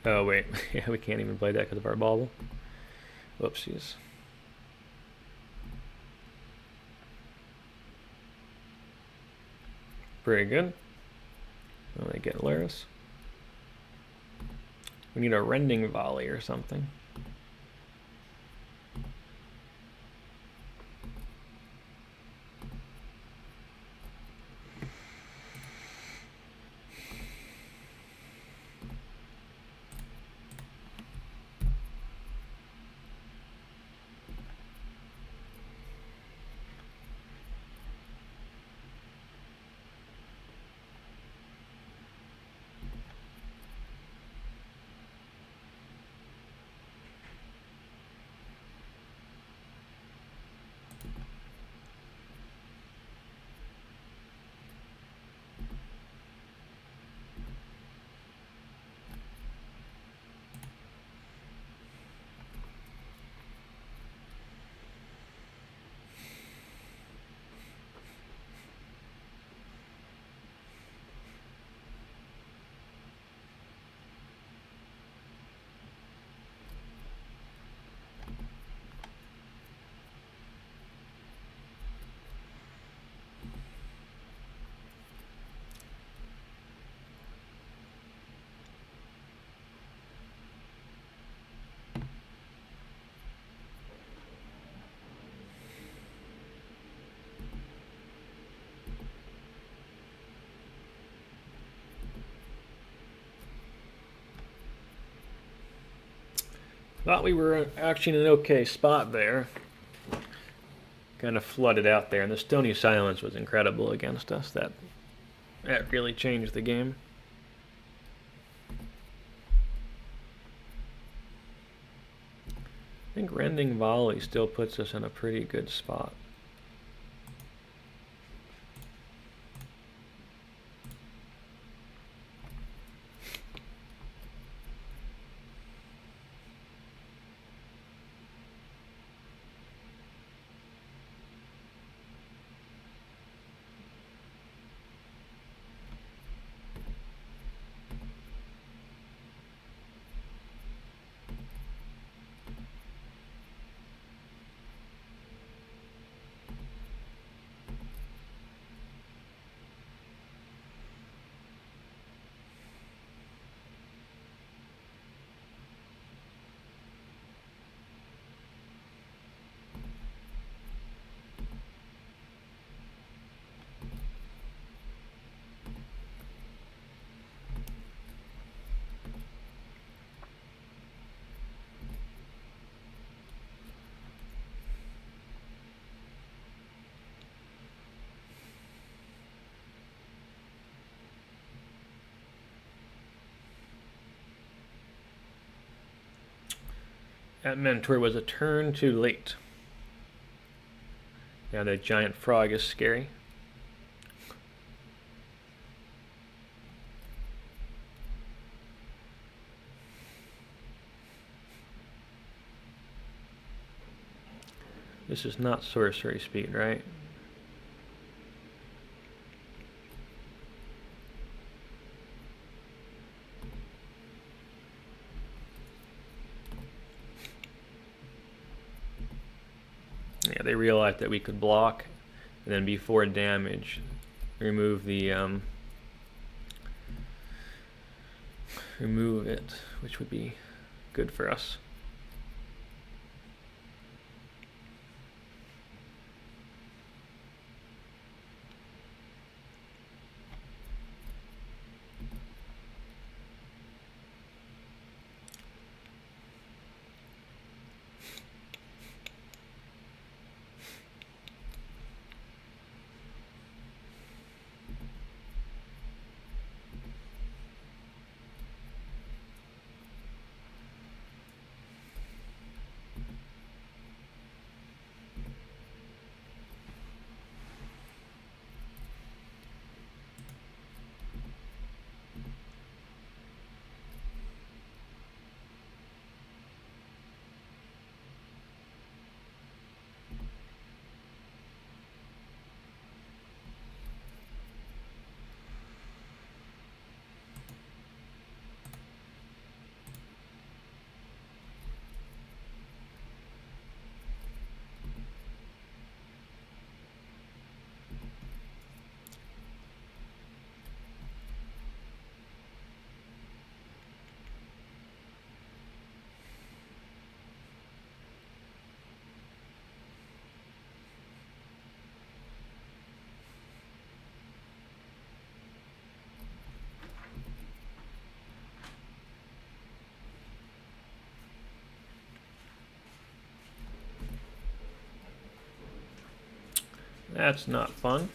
Oh wait, yeah, we can't even play that because of our bauble. Whoopsies. Pretty good. Well, they get Lurrus. We need a Rending Volley or something. Thought we were actually in an okay spot there. Kind of flooded out there, and the Stony Silence was incredible against us. That really changed the game. I think Rending Volley still puts us in a pretty good spot. That mentor was a turn too late. Yeah, the giant frog is scary. This is not sorcery speed, right? Yeah, they realized that we could block, and then before damage, remove the remove it, which would be good for us. That's not fun.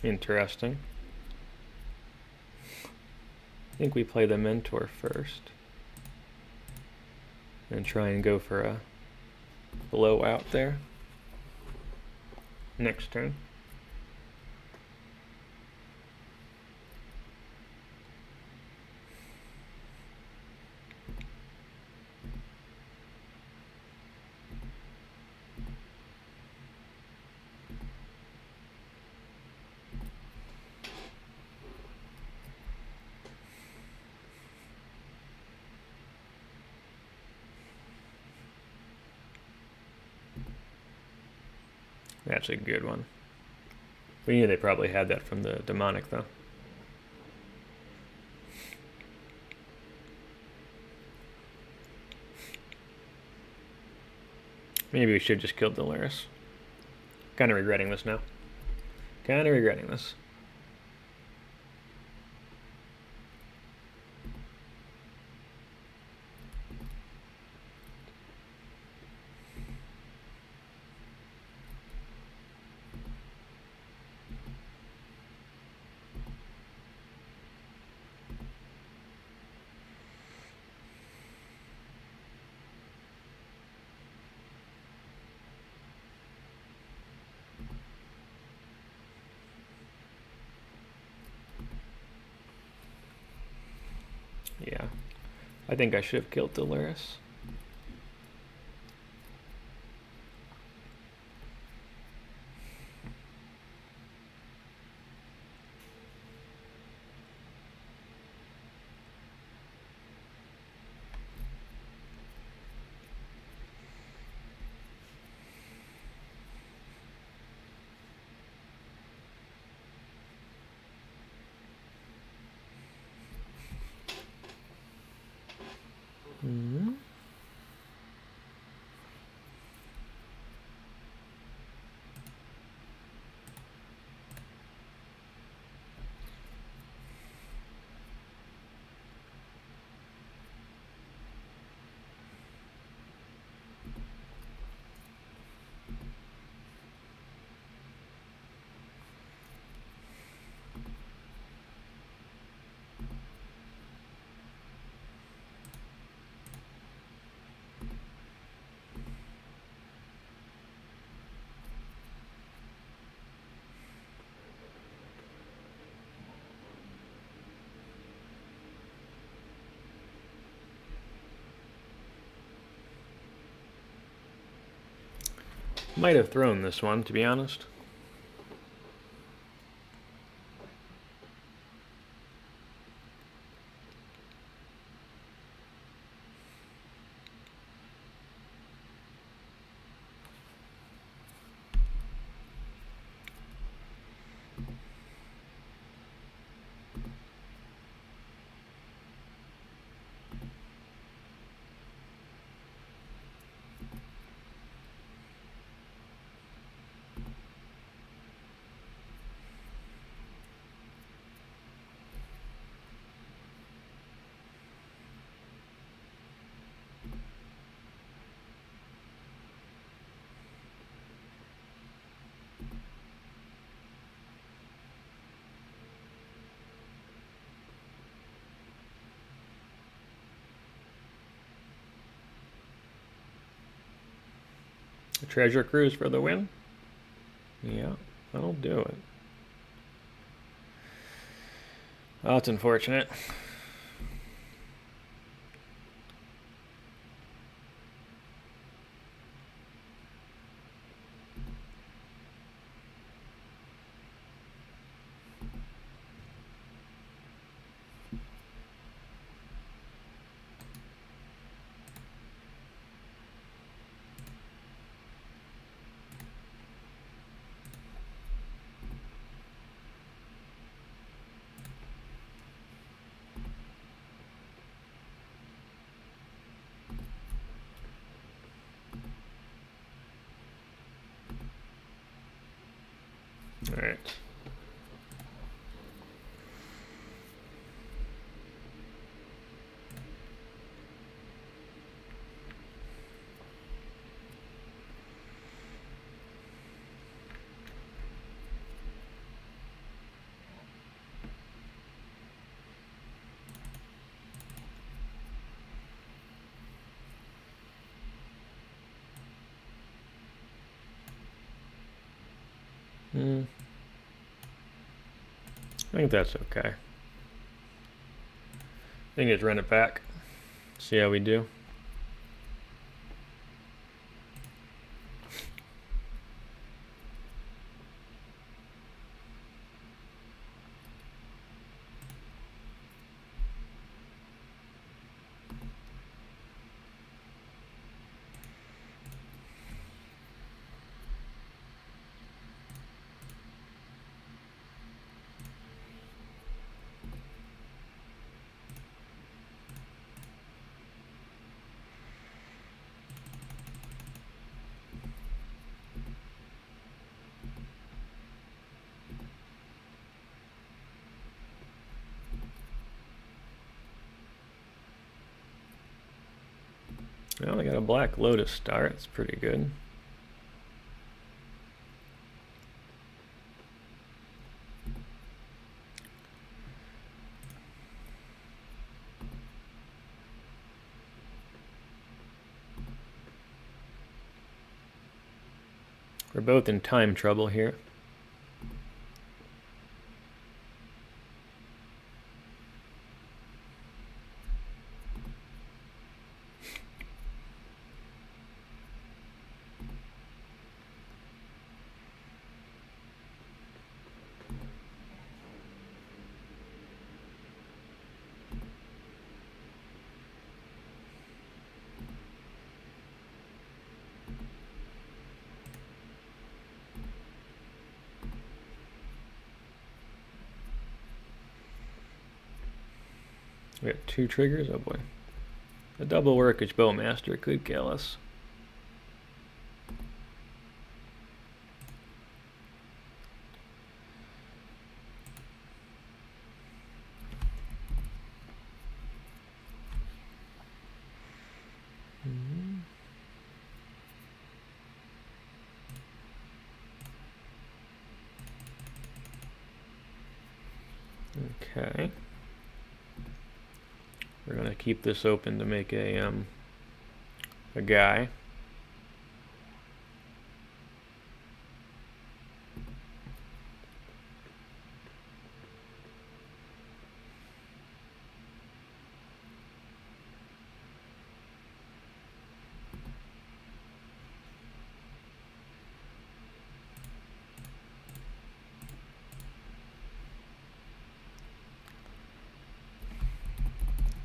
Interesting. I think we play the mentor first and try and go for a blowout there next turn. That's a good one. We knew they probably had that from the demonic, though. Maybe we should just kill the Lurrus. Kind of regretting this now. Kind of regretting this. I think I should have killed the Lurrus. Mm-hmm. Might have thrown this one, to be honest. A treasure cruise for the win? Yeah, that'll do it. Oh, that's unfortunate. All right. I think that's okay. I think just run it back. See how we do. Well, I got a Black Lotus star. It's pretty good. We're both in time trouble here. We have 2 triggers. Oh boy. A double Workish Bowmaster could kill us. Okay. We're gonna keep this open to make a guy.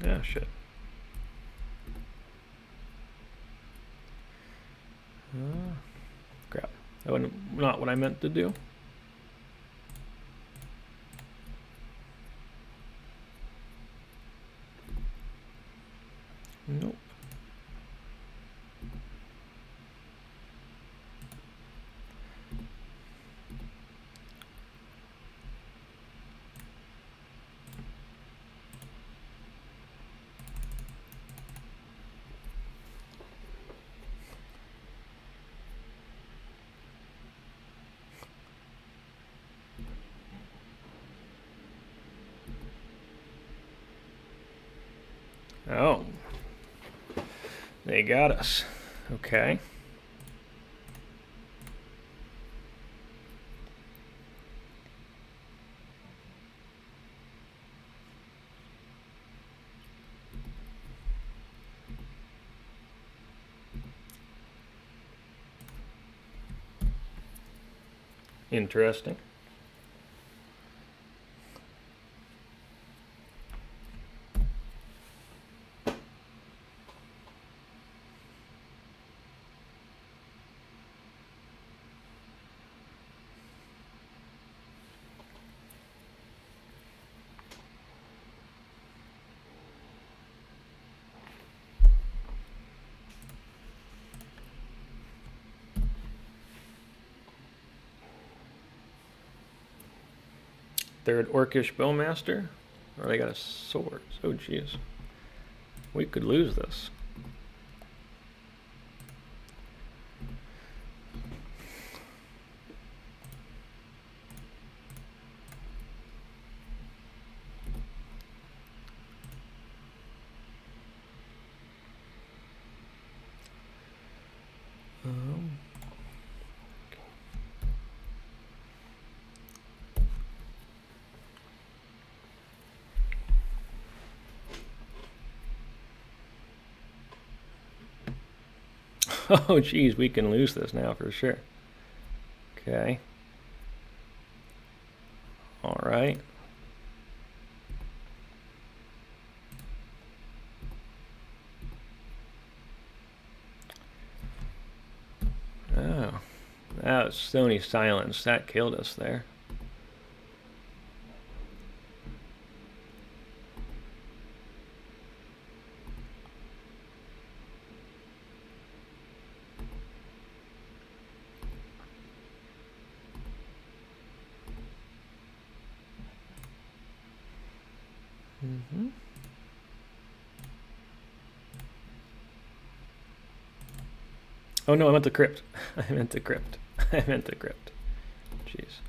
Ah, shit. Crap. That was not what I meant to do. Nope. Oh, they got us. Okay. Interesting. Third Orcish Bowmaster? Or they got a sword. Oh, jeez. We could lose this. Oh, geez, we can lose this now for sure. Okay. All right. Oh, that was Stony Silence. That killed us there. Oh no, I meant the crypt. I meant the crypt. I meant the crypt. Jeez.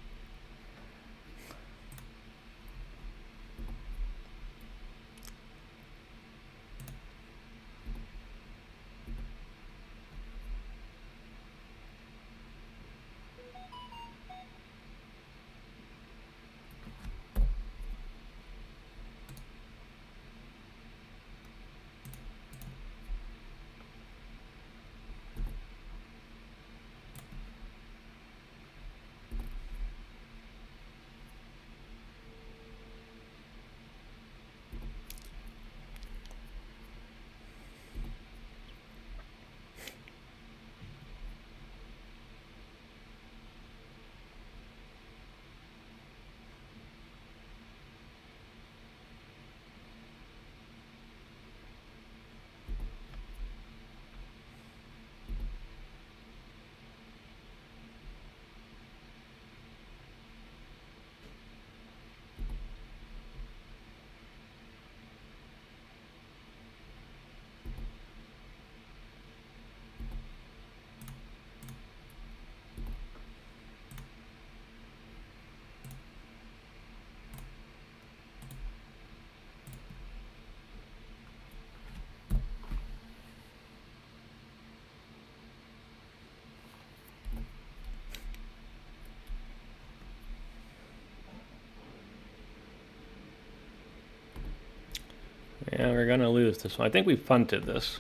Yeah, we're gonna lose this one. I think we punted this.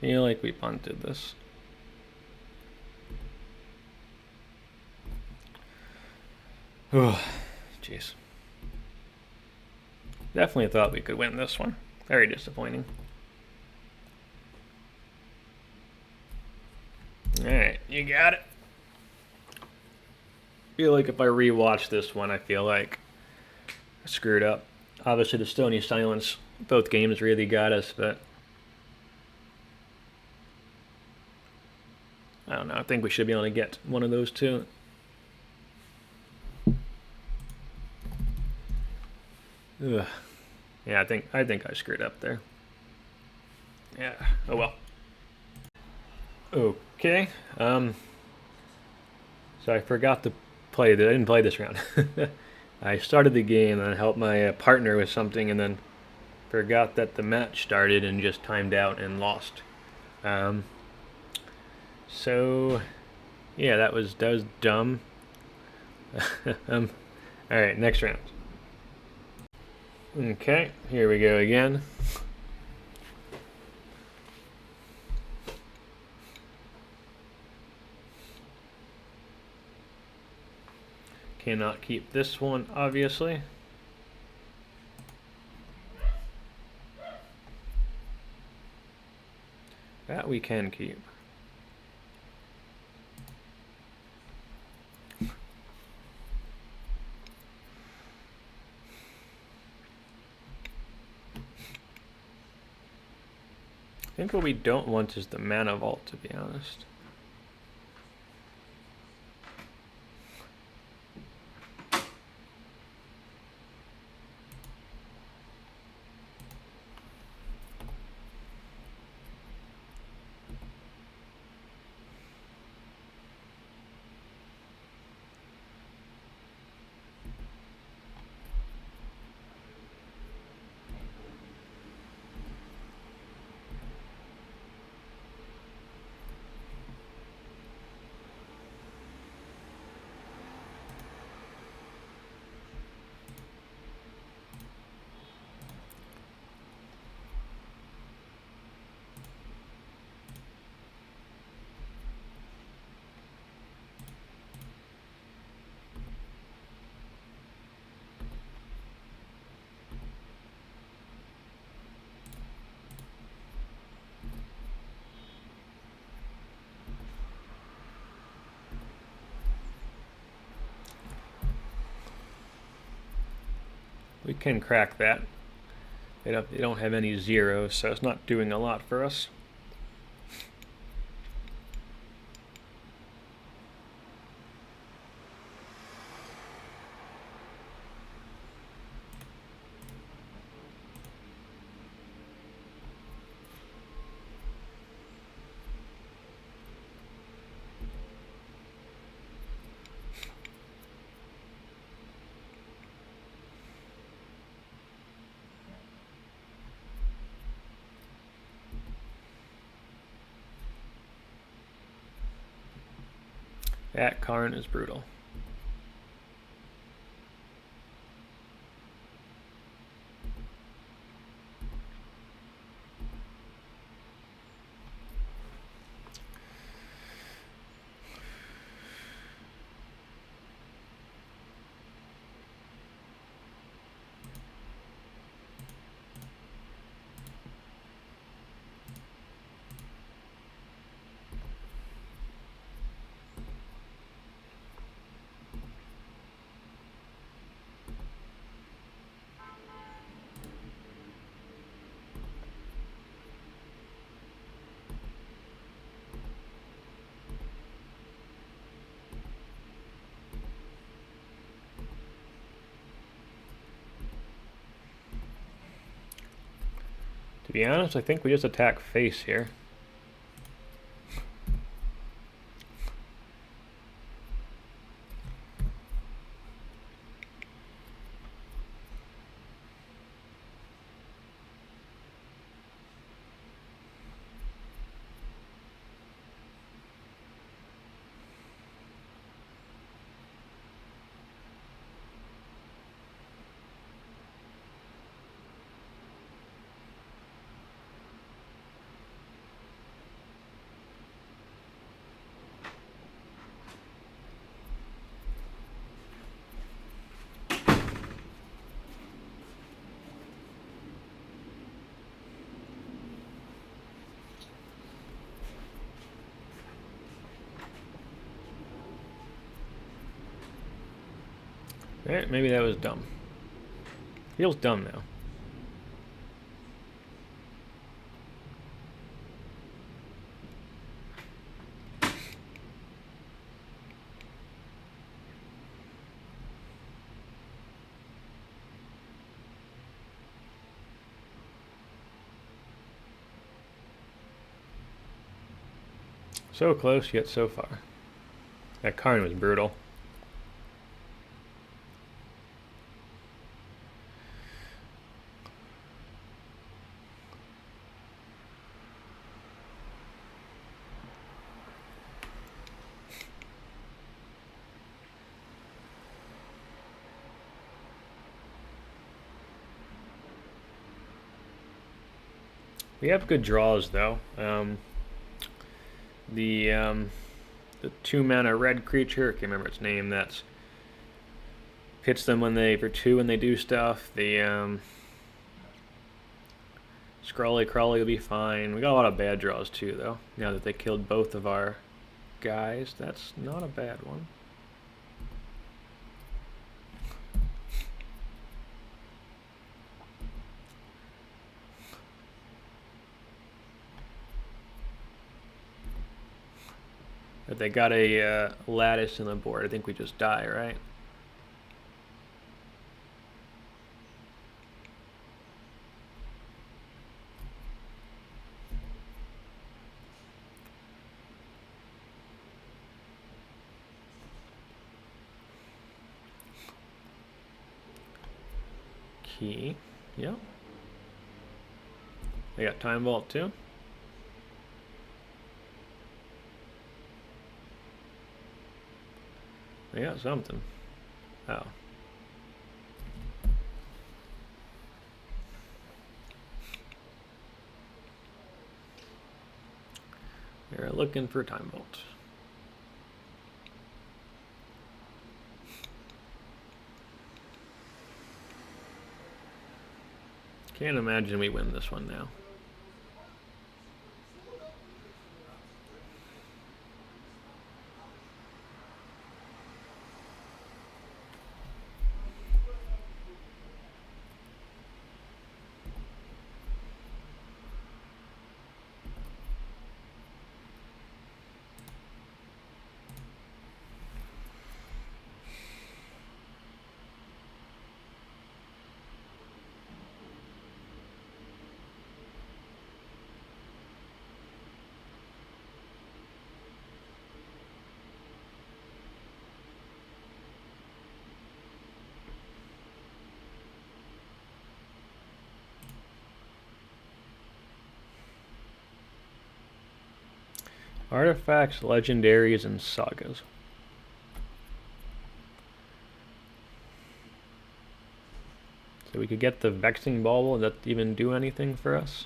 Feel like we punted this. Oh, jeez. Definitely thought we could win this one. Very disappointing. Alright, you got it. Feel like if I rewatch this one, I feel like I screwed up. Obviously, the Stony Silence, both games really got us, but I don't know. I think we should be able to get one of those two. Ugh. Yeah, I think I screwed up there. Yeah. Oh well. Okay. So I forgot to play. I didn't play this round. I started the game and helped my partner with something, and then forgot that the match started and just timed out and lost. So yeah, that was dumb. All right, next round. Okay, here we go again. Cannot keep this one, obviously. That we can keep. I think what we don't want is the Mana Vault, to be honest. We can crack that. They don't have any zeros, so it's not doing a lot for us. That Karn is brutal. To be honest, I think we just attack face here. Maybe that was dumb. Feels dumb now. So close, yet so far. That Karn was brutal. We have good draws though. The 2-mana red creature, I can't remember its name, that's hits them when they for 2 when they do stuff. The Scrawling Crawler will be fine. We got a lot of bad draws too though. Now that they killed both of our guys, that's not a bad one. If they got a lattice in the board, I think we just die, right? Key, yeah. They got Time Vault too. They got something. Oh. They're looking for Time Vault. Can't imagine we win this one now. Artifacts, legendaries, and sagas. So we could get the Vexing Bauble. Does that even do anything for us?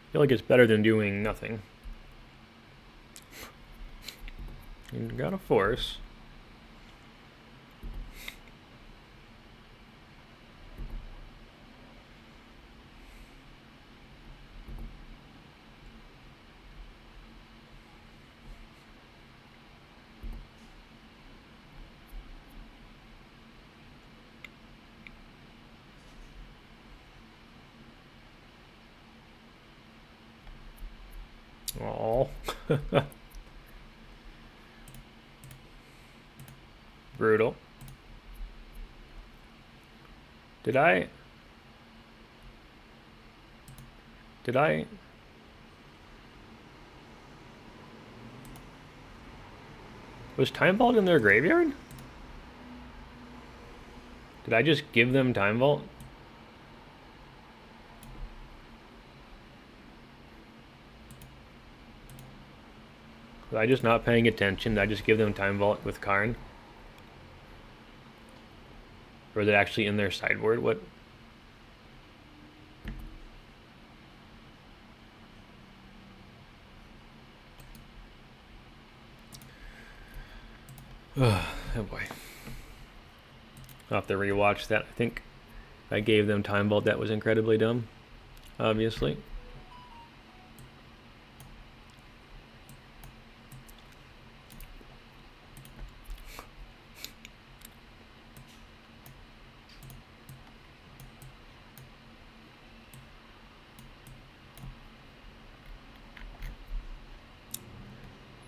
I feel like it's better than doing nothing. You got a force. Oh. Brutal. Did I? Was Time Vault in their graveyard? Did I just give them Time Vault? Was I just not paying attention? Did I just give them Time Vault with Karn? Or is it actually in their sideboard? What? Oh boy. I'll have to rewatch that. I think if I gave them Time Vault, that was incredibly dumb. Obviously.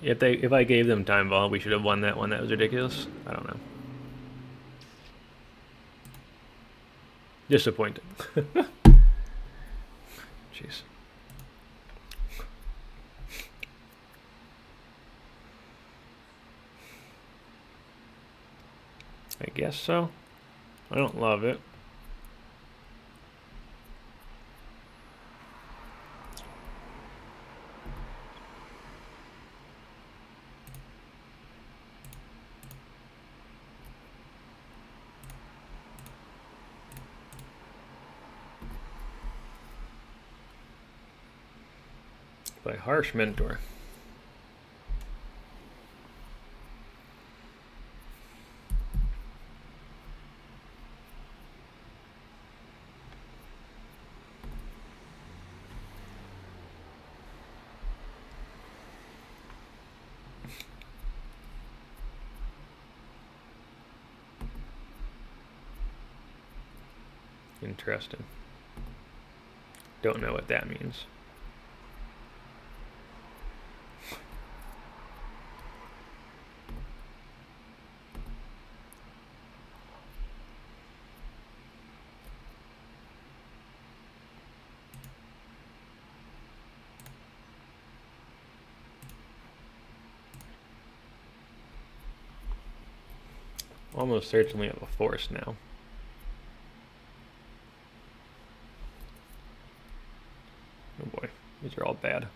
If I gave them Time Vault, we should have won that one. That was ridiculous. I don't know. Disappointed. Jeez. I guess so. I don't love it. By Harsh Mentor. Interesting. Don't know what that means. Almost certainly have a force now. Oh boy, these are all bad.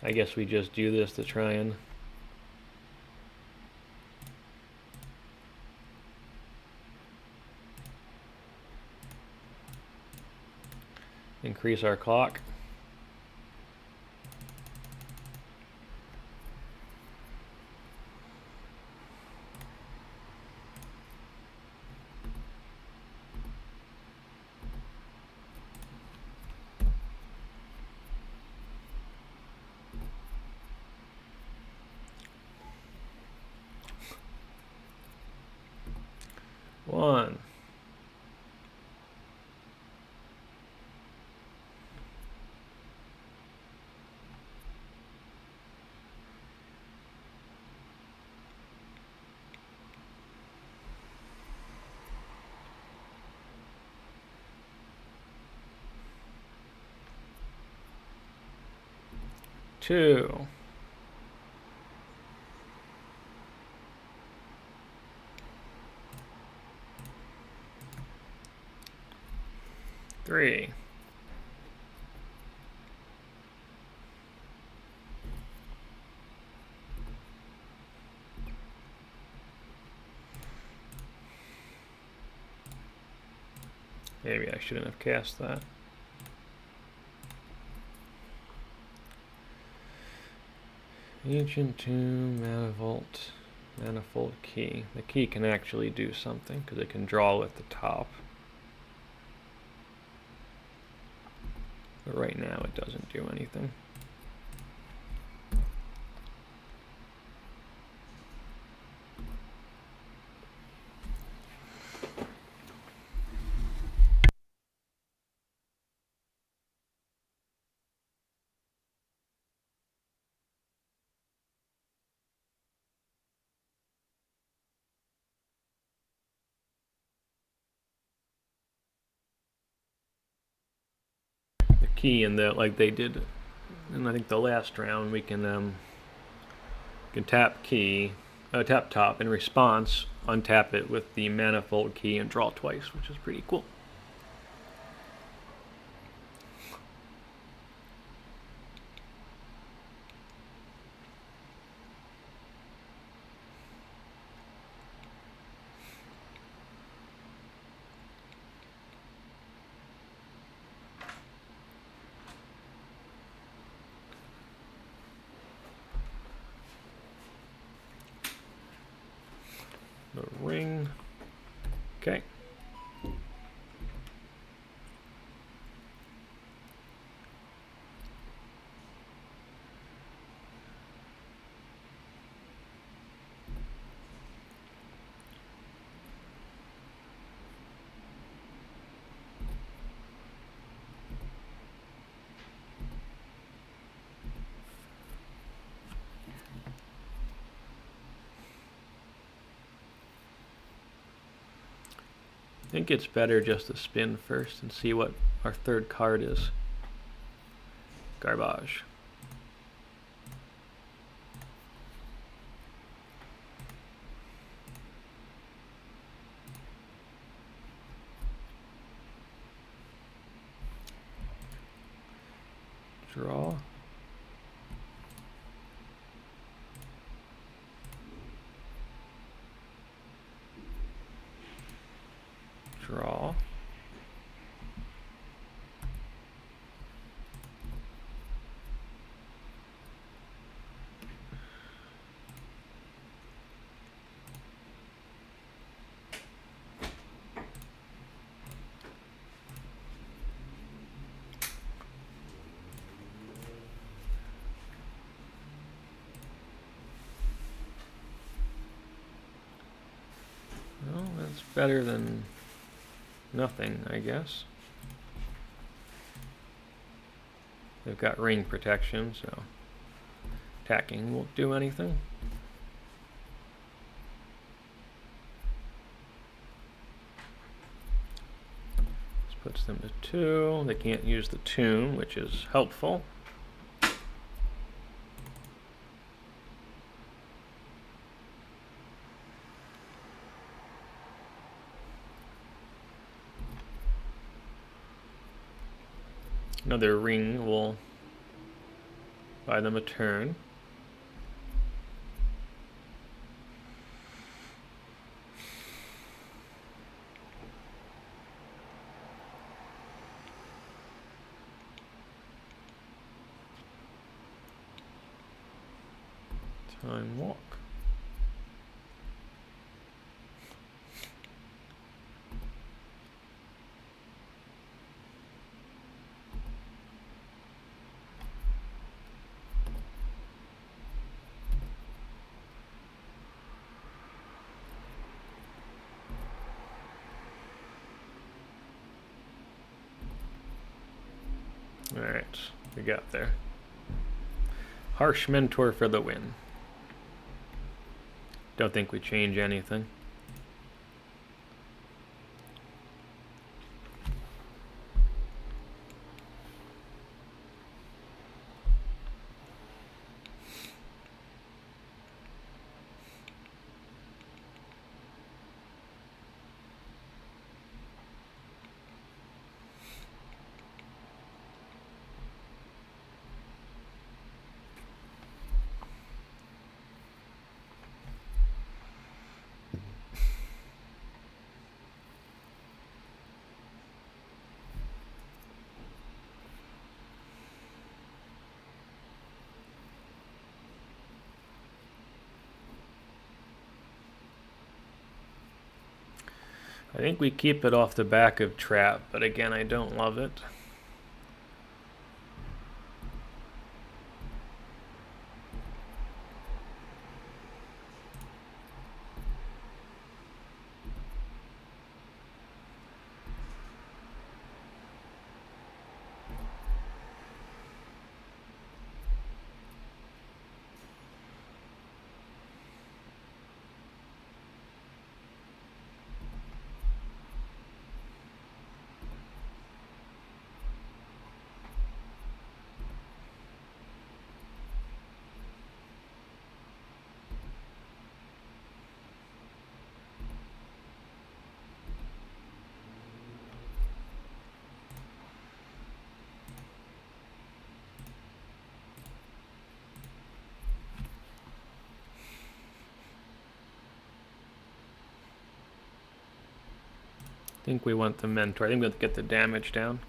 I guess we just do this to try and increase our clock. One. Two. Three. Maybe I shouldn't have cast that. Ancient Tomb, Manifold Key. The key can actually do something because it can draw at the top. But right now it doesn't do anything. Key in the like they did, and I think the last round we can You can tap key, tap top. In response, untap it with the Manifold Key and draw twice, which is pretty cool. The ring. Okay. I think it's better just to spin first and see what our third card is. Garbage. Draw. Draw. Well, that's better than nothing, I guess. They've got ring protection, so attacking won't do anything. This puts them to 2. They can't use the tomb, which is helpful. Another ring will buy them a turn. Time walk. Alright, we got there. Harsh Mentor for the win. Don't think we change anything. I think we keep it off the back of Trap, but again, I don't love it. think we want the Mentor. I think we have to get the damage down.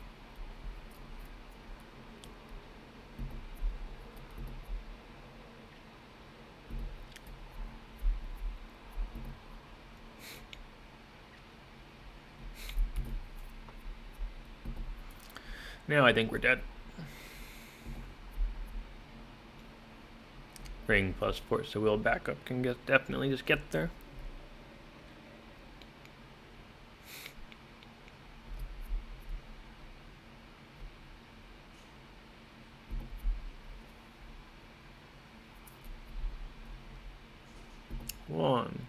Now I think we're dead. Ring plus force the will backup can definitely just get there. One.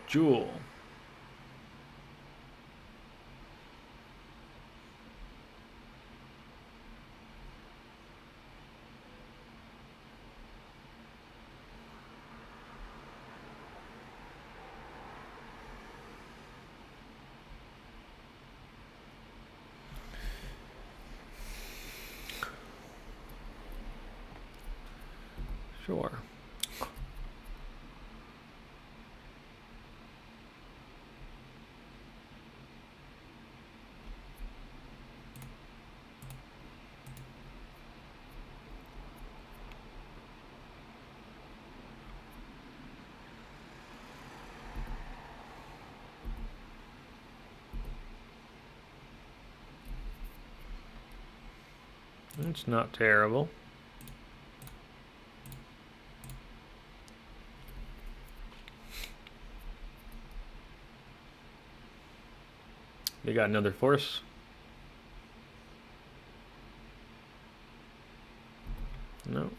Jewel. Sure. It's not terrible. They got another force. No.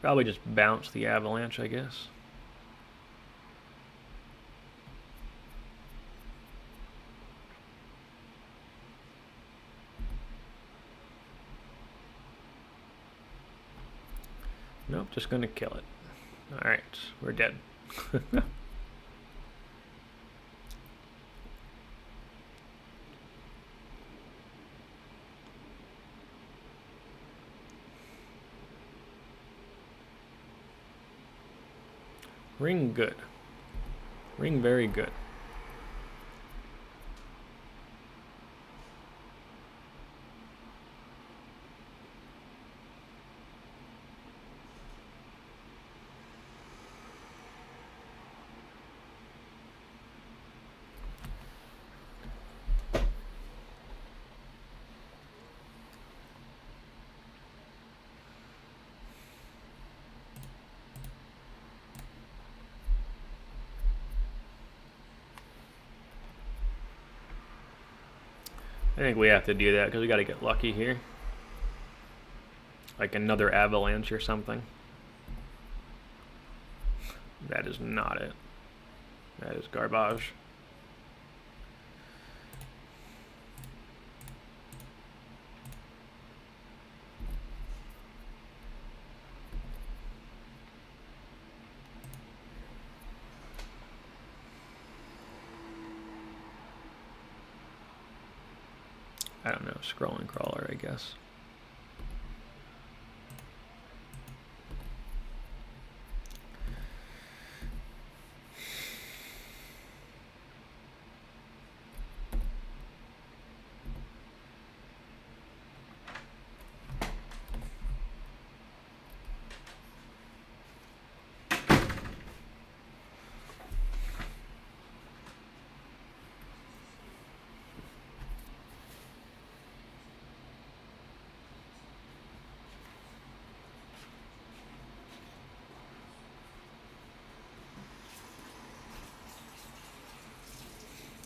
Probably just bounce the Avalanche, I guess. Nope, just gonna kill it. Alright, we're dead. Ring good. Ring very good. I think we have to do that because we got to get lucky here. Like another Avalanche or something. That is not it. That is garbage. I don't know, Scrawling Crawler, I guess.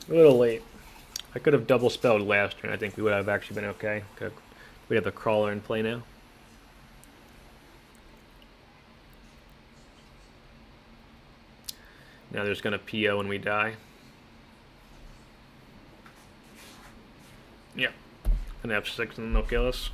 A little late. I could have double spelled last turn. I think we would have actually been okay. We have the crawler in play now. Now there's going to PO when we die. Yep. An F6 and they'll kill us.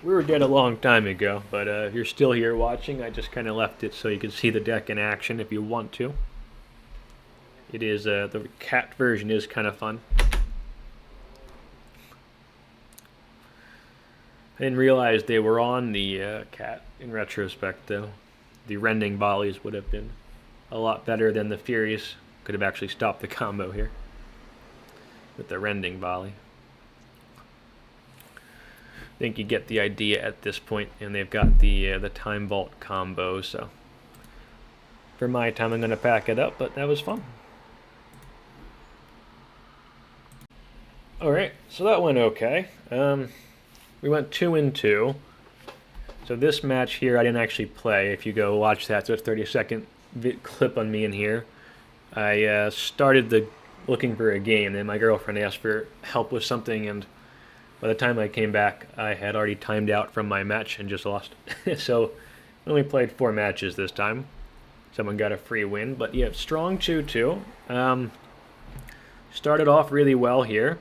We were dead a long time ago, but if you're still here watching, I just kind of left it so you can see the deck in action if you want to. It is, the cat version is kind of fun. I didn't realize they were on the cat in retrospect, though. The Rending Volleys would have been a lot better than the Furies. Could have actually stopped the combo here with the Rending Volley. I think you get the idea at this point, and they've got the Time Vault combo, so for my time I'm going to pack it up, but that was fun. Alright, so that went okay. We went 2-2. So this match here I didn't actually play. If you go watch that, so it's a 30-second clip on me in here. I started looking for a game, and my girlfriend asked for help with something, and by the time I came back, I had already timed out from my match and just lost. So I only played 4 matches this time. Someone got a free win, but yeah, strong 2-2. Started off really well here,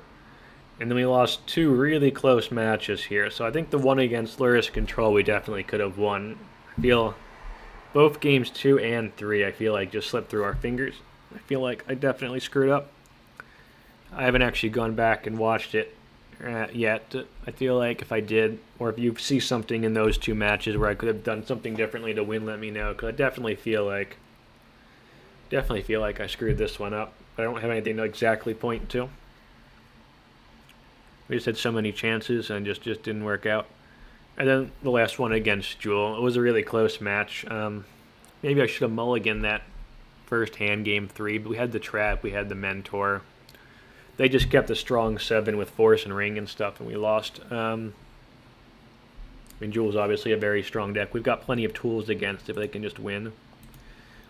and then we lost 2 really close matches here. So I think the one against Lurrus Control we definitely could have won. I feel both games 2 and 3 I feel like just slipped through our fingers. I feel like I definitely screwed up. I haven't actually gone back and watched it yet. I feel like if I did, or if you see something in those 2 matches where I could have done something differently to win, let me know, because I definitely feel like I screwed this one up. I don't have anything to exactly point to. We just had so many chances and just didn't work out. And then the last one against Jewel, it was a really close match. Maybe I should have mulliganed that first hand game 3, but we had the trap, we had the mentor. They just kept a strong 7 with Force and Ring and stuff, and we lost. I mean, Jewel's obviously a very strong deck. We've got plenty of tools against it, but they can just win.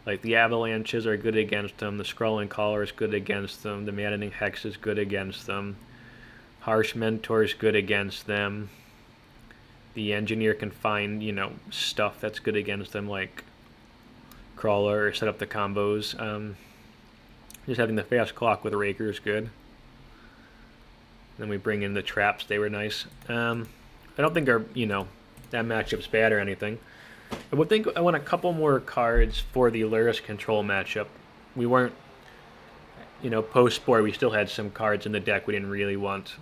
Like, the Avalanches are good against them. The Scrawling Crawler is good against them. The Maddening Hex is good against them. Harsh Mentor is good against them. The Engineer can find, you know, stuff that's good against them, like Crawler, or set up the combos. Just having the fast clock with Raker is good. Then we bring in the traps. They were nice. I don't think that matchup's bad or anything. I would think I want a couple more cards for the Lurrus Control matchup. We weren't, post-sport, we still had some cards in the deck we didn't really want.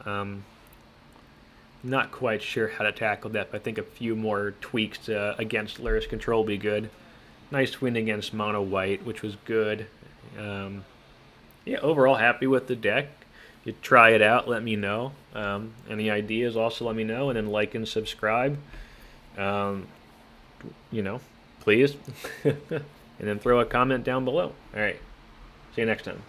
Not quite sure how to tackle that, but I think a few more tweaks against Lurrus Control will be good. Nice win against Mono White, which was good. Yeah, overall happy with the deck. You try it out, let me know. Any ideas, also let me know, and then like and subscribe. Please. And then throw a comment down below. All right. See you next time.